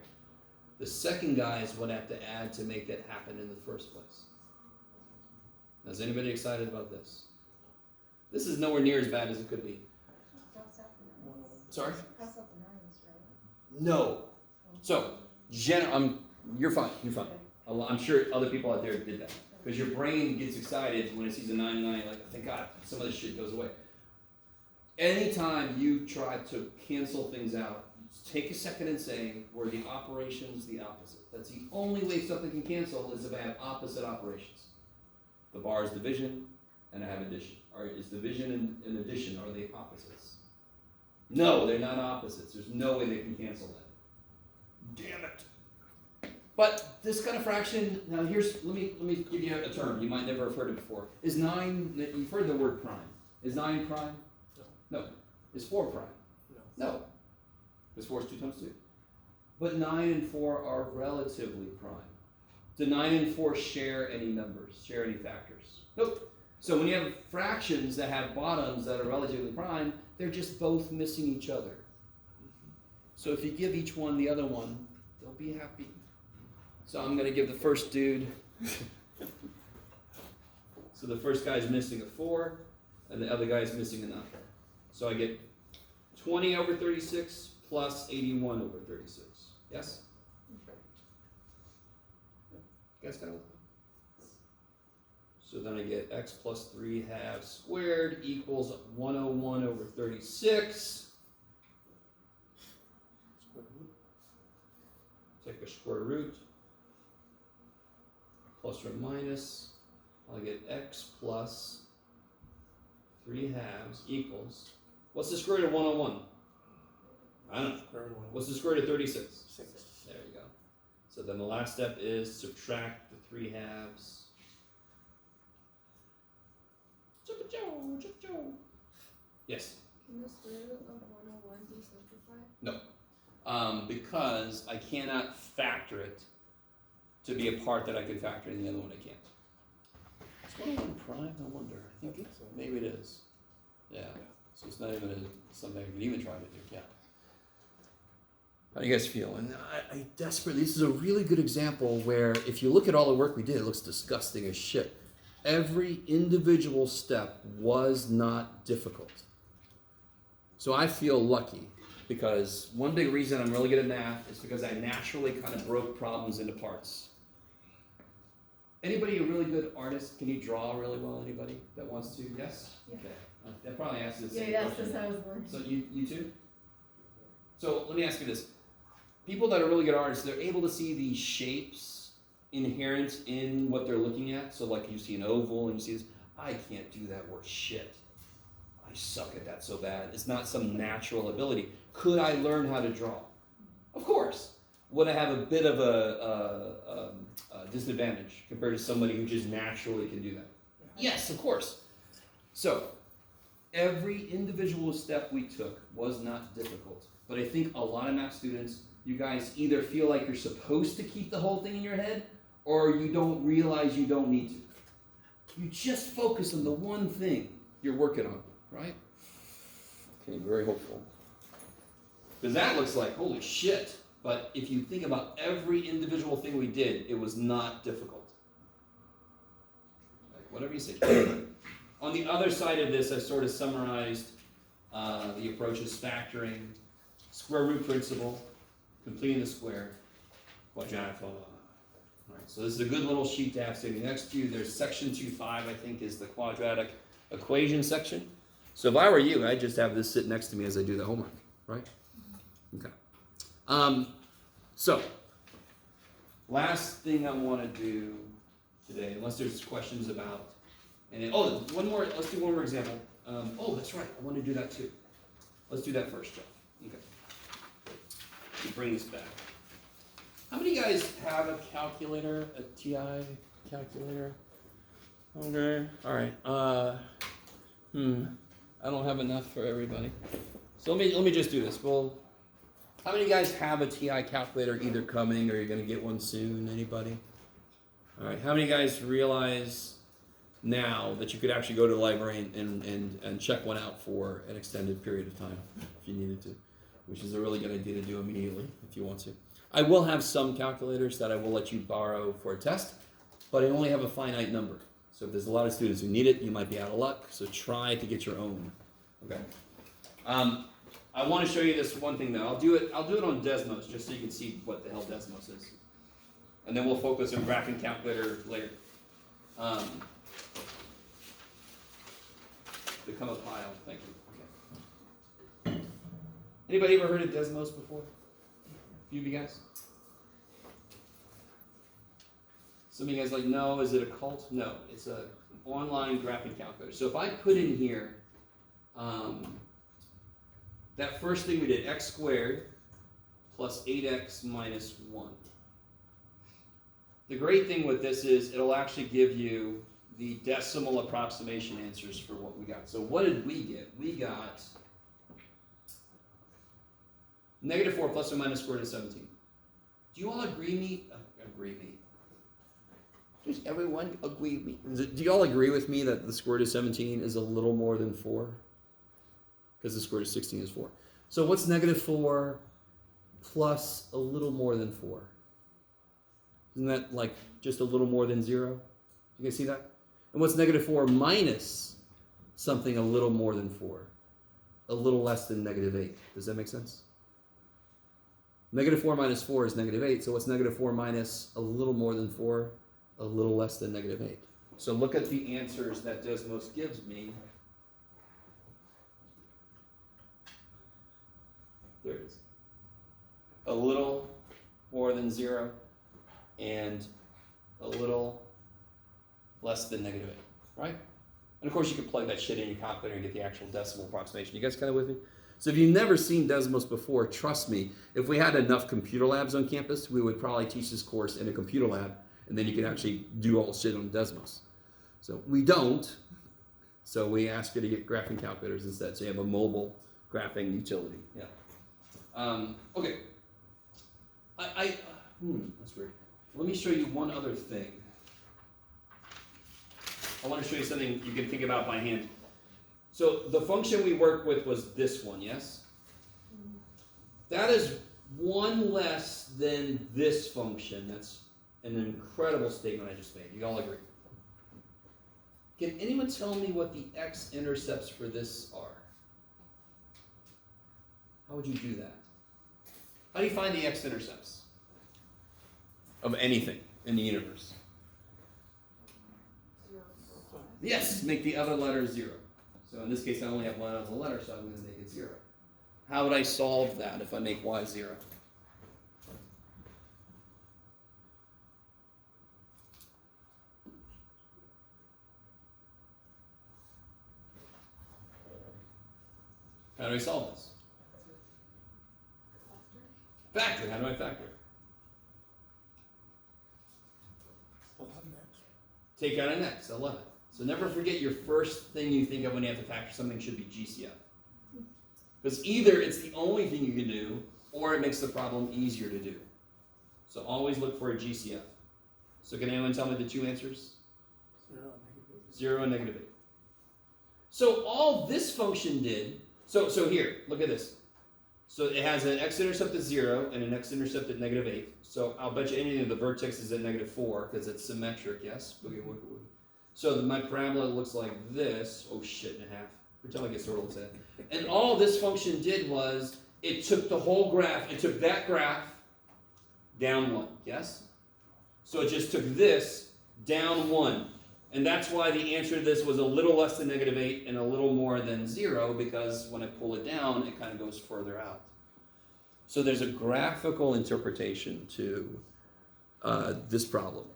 The second guy is what I have to add to make that happen in the first place. Now, is anybody excited about this? This is nowhere near as bad as it could be. Cross out the nines. Sorry? Cross out the nines, right? No. So, You're fine. You're fine. I'm sure other people out there did that. Because your brain gets excited when it sees a 9 and 9, like, thank God, some of this shit goes away. Anytime you try to cancel things out, take a second and say, were the operations the opposite? That's the only way something can cancel is if I have opposite operations. The bar is division, and I have addition. Or is division and addition, are they opposites? No, they're not opposites. There's no way they can cancel that. Damn it. But this kind of fraction, now let me give you a term. You might never have heard it before. Is 9, you've heard the word prime. Is 9 prime? No. Is 4 prime? No. Because 4 is 2 times 2. But 9 and 4 are relatively prime. Do 9 and 4 share any numbers, share any factors? Nope. So when you have fractions that have bottoms that are relatively prime, they're just both missing each other. So if you give each one the other one, they'll be happy. So I'm going to give the first dude. So the first guy's missing a 4, and the other guy's missing a 9. So I get 20 over 36 plus 81 over 36. Yes? You guys got it? So then I get x plus 3 halves squared equals 101 over 36. Square root. Take a square root. Plus or minus. I'll get x plus 3 halves equals. What's the square root of 101? I don't know. Square root of 101. What's the square root of 36? 6. There you go. So then the last step is subtract the 3 halves. Yes? Can the square root of 101 be simplified? No. Because I cannot factor it to be a part that I can factor in the other one I can't. Is 101 prime? I wonder. I think So, maybe it is. Yeah. So it's not even something I can even try to do. Yeah. How do you guys feel? And I desperately, this is a really good example where if you look at all the work we did, it looks disgusting as shit. Every individual step was not difficult. So I feel lucky because one big reason I'm really good at math is because I naturally kind of broke problems into parts. Anybody a really good artist? Can you draw really well? Anybody that wants to? Yes? Yeah. Okay. I probably asked you the same Yeah, that's question. just how I was born. So you too? So let me ask you this. People that are really good artists, they're able to see these shapes inherent in what they're looking at. So like you see an oval and you see this, I can't do that worth shit. I suck at that so bad. It's not some natural ability. Could I learn how to draw? Of course. Would I have a bit of a disadvantage compared to somebody who just naturally can do that? Yes, of course. So every individual step we took was not difficult. But I think a lot of math students, you guys either feel like you're supposed to keep the whole thing in your head or you don't realize you don't need to. You just focus on the one thing you're working on, right? Okay, very hopeful. Because that looks like, holy shit. But if you think about every individual thing we did, it was not difficult. Like, whatever you say. On the other side of this, I sort of summarized the approaches: factoring, square root principle, completing the square, quadratic formula. All right, so this is a good little sheet to have sitting next to you. There's section 2.5, I think, is the quadratic equation section. So if I were you, I'd just have this sit next to me as I do the homework, right? Okay. So, last thing I want to do today, unless there's questions about, let's do one more example. That's right, I want to do that too. Let's do that first, Jeff. Okay. To bring this back. How many of you guys have a calculator, a TI calculator? Okay, all right. I don't have enough for everybody. So let me just do this. Well, how many of you guys have a TI calculator either coming or you're going to get one soon? Anybody? All right. How many of you guys realize now that you could actually go to the library and check one out for an extended period of time if you needed to, which is a really good idea to do immediately if you want to. I will have some calculators that I will let you borrow for a test, but I only have a finite number. So if there's a lot of students who need it, you might be out of luck. So try to get your own. Okay. I want to show you this one thing though. I'll do it on Desmos just so you can see what the hell Desmos is. And then we'll focus on graphing calculator later. Become a pile, thank you. Okay. Anybody ever heard of Desmos before? A few of you guys? Some of you guys like, no, is it a cult? No, it's an online graphing calculator. So if I put in here, that first thing we did, x squared plus 8x minus 1. The great thing with this is it'll actually give you the decimal approximation answers for what we got. So what did we get? We got -4 plus or minus square root of 17. Do you all agree me? Agree me. Does everyone agree with me? Do you all agree with me that the square root of 17 is a little more than 4? Because the square root of 16 is 4. So what's -4 plus a little more than 4? Isn't that like just a little more than 0? You guys see that? And what's -4 minus something a little more than 4? A little less than -8. Does that make sense? -4 minus 4 is -8. So what's -4 minus a little more than 4? A little less than -8. So look at the answers that Desmos gives me. There it is. A little more than 0 and a little less than -8, right? And of course you can plug that shit in your calculator and get the actual decimal approximation. You guys kind of with me? So if you've never seen Desmos before, trust me, if we had enough computer labs on campus, we would probably teach this course in a computer lab, and then you can actually do all the shit on Desmos. So we don't, so we ask you to get graphing calculators instead, so you have a mobile graphing utility. Yeah. Okay. That's weird. Let me show you one other thing. I want to show you something you can think about by hand. So the function we worked with was this one, yes? That is one less than this function. That's an incredible statement I just made. You all agree? Can anyone tell me what the x-intercepts for this are? How would you do that? How do you find the x-intercepts of anything in the universe? Yes, make the other letter 0. So in this case, I only have one other letter, so I'm going to make it 0. How would I solve that if I make y 0? How do I solve this? Factor. How do I factor? Take out an x. I love it. So never forget your first thing you think of when you have to factor something should be GCF. Because either it's the only thing you can do, or it makes the problem easier to do. So always look for a GCF. So can anyone tell me the two answers? 0 and -8. So all this function did, so here, look at this. So it has an x-intercept at 0 and an x-intercept at -8. So I'll bet you anything the vertex is at -4 because it's symmetric, yes? Boogie, woogie, woogie. So my parabola looks like this. Oh shit and a half. Pretend like it sort of looks like that. And all this function did was it took the whole graph, it took that graph down 1, yes? So it just took this down 1. And that's why the answer to this was a little less than -8 and a little more than 0, because when I pull it down, it kind of goes further out. So there's a graphical interpretation to this problem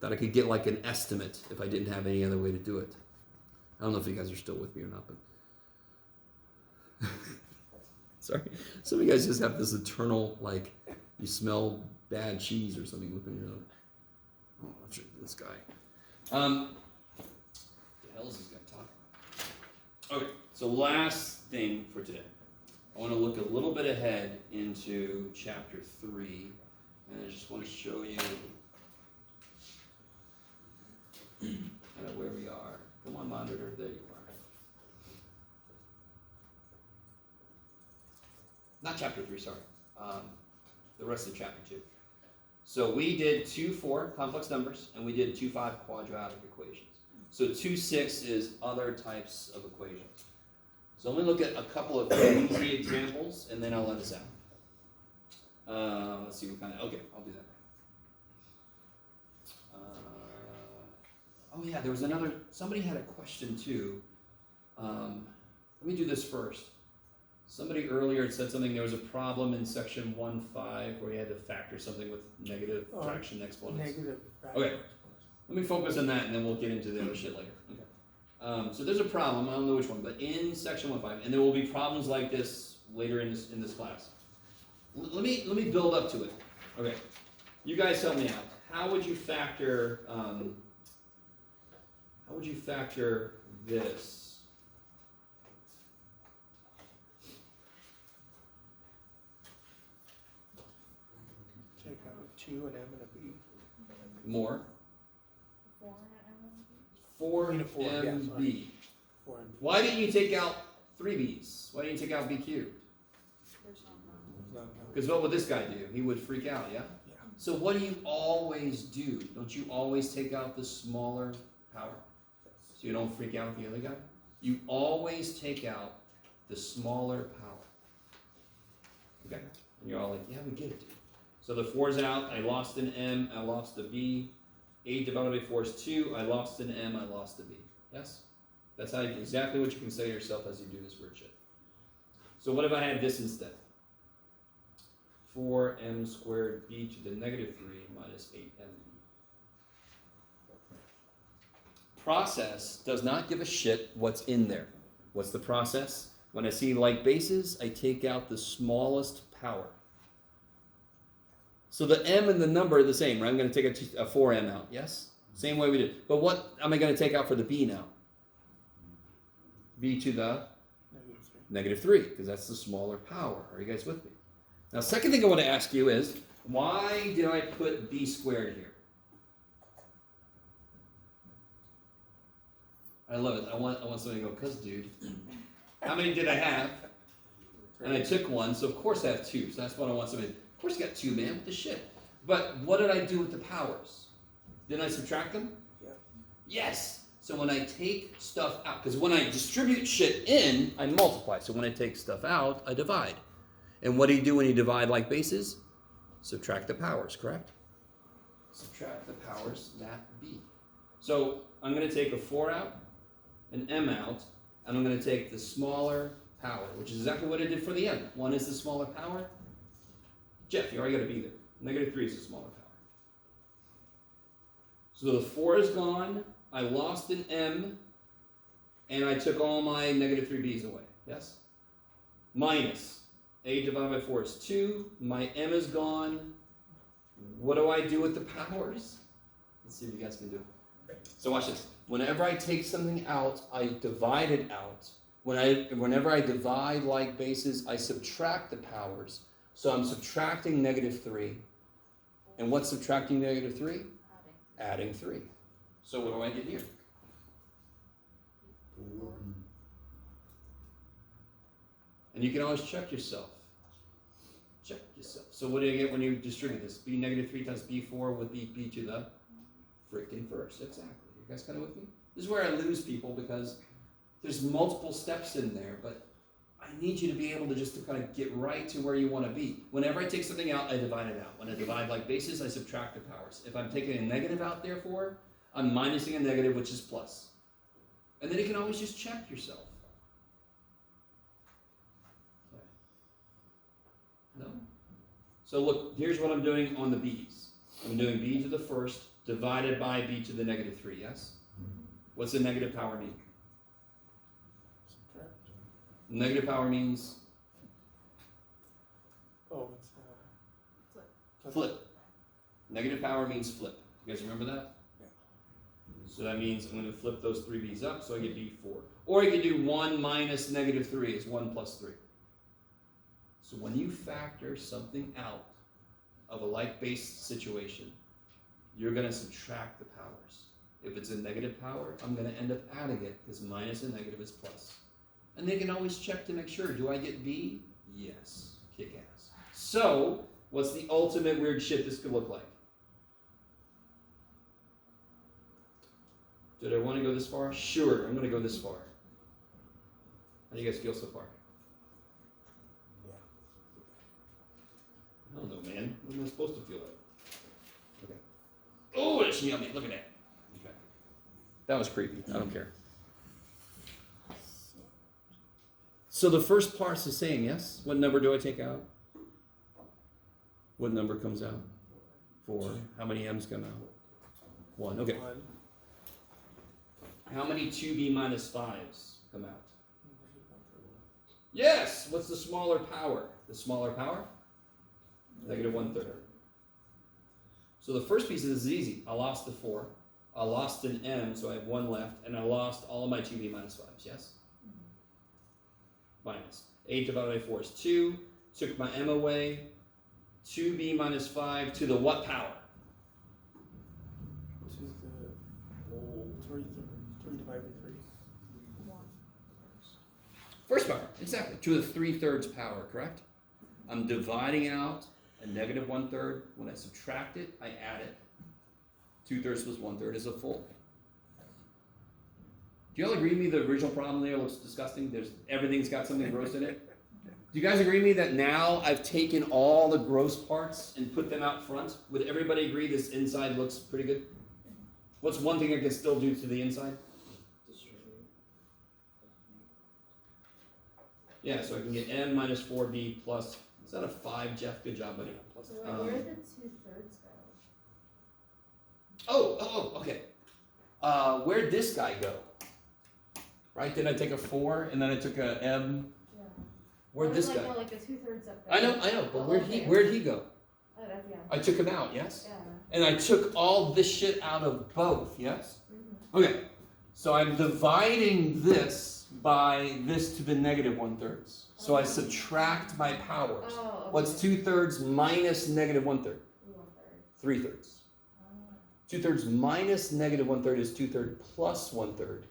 that I could get like an estimate if I didn't have any other way to do it. I don't know if you guys are still with me or not, but sorry. Some of you guys just have this eternal, like, you smell bad cheese or something within your own. Oh, what's this guy? The hell is this guy talking? Okay, so last thing for today. I want to look a little bit ahead into chapter 3, and I just want to show you kind of where we are. Come on, monitor, there you are. Not chapter 3, sorry. The rest of chapter 2. So we did 2-4 complex numbers, and we did 2-5 quadratic equations. So 2-6 is other types of equations. So let me look at a couple of easy examples, and then I'll let us out. Let's see what kind of, okay, I'll do that. yeah, there was another, somebody had a question too. Let me do this first. Somebody earlier had said something, there was a problem in section 1.5 where you had to factor something with negative fraction exponents. Negative. Okay. Let me focus on that and then we'll get into the other shit later. Okay. So there's a problem, I don't know which one, but in section 1.5, and there will be problems like this later in this class. Let me build up to it. Okay. You guys help me out. How would you factor this? Take out a 2, an M, and a B. More. 4 and 4 an Four, yeah, MB. sorry. 4 and B. Why didn't you take out 3 B's? Why didn't you take out B cubed? There's no problem. No, no. Because what would this guy do? He would freak out, yeah? Yeah. So what do you always do? Don't you always take out the smaller power? So you don't freak out with the other guy? You always take out the smaller power. Okay? And you're all like, yeah, we get it, dude. So the 4's out, I lost an M, I lost a B. 8 divided by 4 is 2, I lost an M, I lost a B. Yes? That's exactly what you can say to yourself as you do this weird shit. So what if I had this instead? 4m squared b to the negative 3 minus 8m. Process does not give a shit what's in there. What's the process? When I see like bases, I take out the smallest power. So the m and the number are the same, right? I'm going to take a 4m out, yes? Same way we did. But what am I going to take out for the b now? B to the Negative 3. negative 3, because that's the smaller power. Are you guys with me? Now, second thing I want to ask you is, why did I put b squared here? I love it. I want somebody to go, cuz dude, how many did I have? And I took one, so of course I have 2. So that's what I want somebody to, of course you got 2, man, what the shit? But what did I do with the powers? Didn't I subtract them? Yeah. Yes. So when I take stuff out, because when I distribute shit in, I multiply. So when I take stuff out, I divide. And what do you do when you divide like bases? Subtract the powers, correct? Subtract the powers, that b. So I'm going to take a 4 out, an m out, and I'm going to take the smaller power, which is exactly what I did for the m. 1 is the smaller power. Jeff, you already got a b there. Negative 3 is the smaller power. So the 4 is gone. I lost an m, and I took all my negative 3b's away. Yes? Minus 8 divided by 4 is 2. My m is gone. What do I do with the powers? Let's see if you guys can do it. So watch this. Whenever I take something out, I divide it out. Whenever I divide like bases, I subtract the powers. So I'm subtracting negative 3. And what's subtracting negative 3? Adding 3. So what do I get here? And you can always check yourself. Check yourself. So what do you get when you distribute this? B negative 3 times B4 would be B to the freaking first. Exactly. You guys kind of with me? This is where I lose people because there's multiple steps in there, but I need you to be able to just to kind of get right to where you want to be. Whenever I take something out, I divide it out. When I divide like bases, I subtract the powers. If I'm taking a negative out, therefore, I'm minusing a negative, which is plus. And then you can always just check yourself. Okay. No? So look, here's what I'm doing on the b's. I'm doing b to the first divided by b to the negative 3, yes? What's the negative power mean? Subtract. Negative power means Oh, it's flip. Negative power means flip. You guys remember that? Yeah. So that means I'm going to flip those 3b's up, so I get b4. Or you could do 1 minus negative 3 is 1 plus 3. So when you factor something out of a like-based situation, you're going to subtract the powers. If it's a negative power, I'm going to end up adding it because minus and negative is plus. And they can always check to make sure, do I get B? Yes. Kick ass. So, what's the ultimate weird shit this could look like? Did I want to go this far? Sure, I'm going to go this far. How do you guys feel so far? Yeah. I don't know, man. What am I supposed to feel like? Okay. Oh, it's yummy. Look at that. Okay. That was creepy. I don't care. So the first part's the same, yes? What number do I take out? What number comes out? 4. How many m's come out? 1. Okay. 1. How many 2b minus 5s come out? Yes! What's the smaller power? The smaller power? Negative 1/3. So the first piece of this is easy. I lost the 4. I lost an m, so I have 1 left, and I lost all of my 2b minus 5s, yes? Minus. 8 divided by 4 is 2. Took my m away. 2b minus 5 to the what power? To the whole 3 divided by 3. First power, exactly. To the 3/3 power, correct? I'm dividing out a negative 1/3. When I subtract it, I add it. 2/3 plus 1/3 is a full. Do you all agree with me the original problem there looks disgusting? Everything's got something gross in it? Do you guys agree with me that now I've taken all the gross parts and put them out front? Would everybody agree this inside looks pretty good? What's one thing I can still do to the inside? Yeah, so I can get m minus 4b plus, is that a 5, Jeff? Good job, buddy. So where did the 2/3 go? Okay. Where'd this guy go? Right, did I take a 4 and then I took a m? Yeah. Where'd this guy? No, like the 2/3 up there. I know, but Oh, where'd he go? Oh, that's, yeah. I took him out, yes? Yeah. And I took all this shit out of both, yes? Mm-hmm. Okay, so I'm dividing this by this to the negative 1/3. So I subtract my powers. Oh, okay. What's 2/3 minus negative 1/3? 1/3. 3/3. Oh. 2/3 minus negative 1/3 is 2/3 plus 1/3.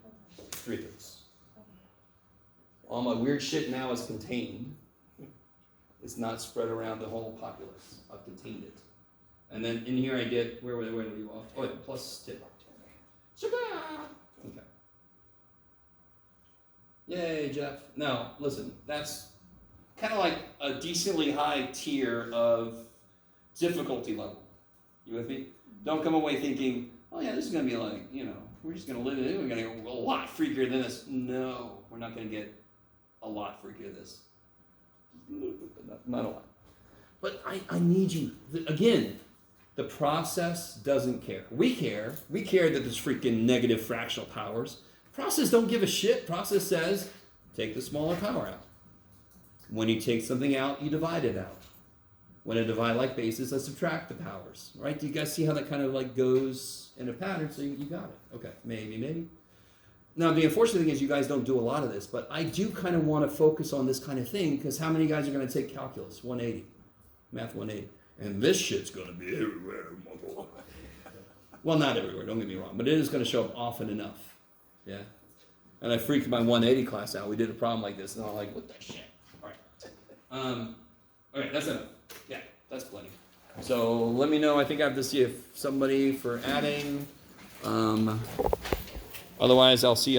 3/3. All my weird shit now is contained. It's not spread around the whole populace. I've contained it. And then in here I get, where did we leave off? Oh, wait, plus 10. Okay. Yay, Jeff. Now, listen, that's kind of like a decently high tier of difficulty level. You with me? Don't come away thinking, oh yeah, this is going to be like, we're just going to live in it. We're going to get a lot freakier than this. No, we're not going to get a lot freakier than this. Not a lot. But I need you. Again, the process doesn't care. We care. We care that there's freaking negative fractional powers. Process don't give a shit. Process says, take the smaller power out. When you take something out, you divide it out. When I divide like basis, I subtract the powers. Right? Do you guys see how that kind of like goes in a pattern? So you got it. Okay, maybe. Now, the unfortunate thing is you guys don't do a lot of this, but I do kind of want to focus on this kind of thing because how many guys are going to take calculus 180, math 180? And this shit's going to be everywhere. Well, not everywhere, don't get me wrong, but it is going to show up often enough. Yeah? And I freaked my 180 class out. We did a problem like this, and I'm like, what the shit? All right. Okay, that's enough. Yeah, that's plenty. So let me know. I think I have to see if somebody for adding. Otherwise, I'll see you.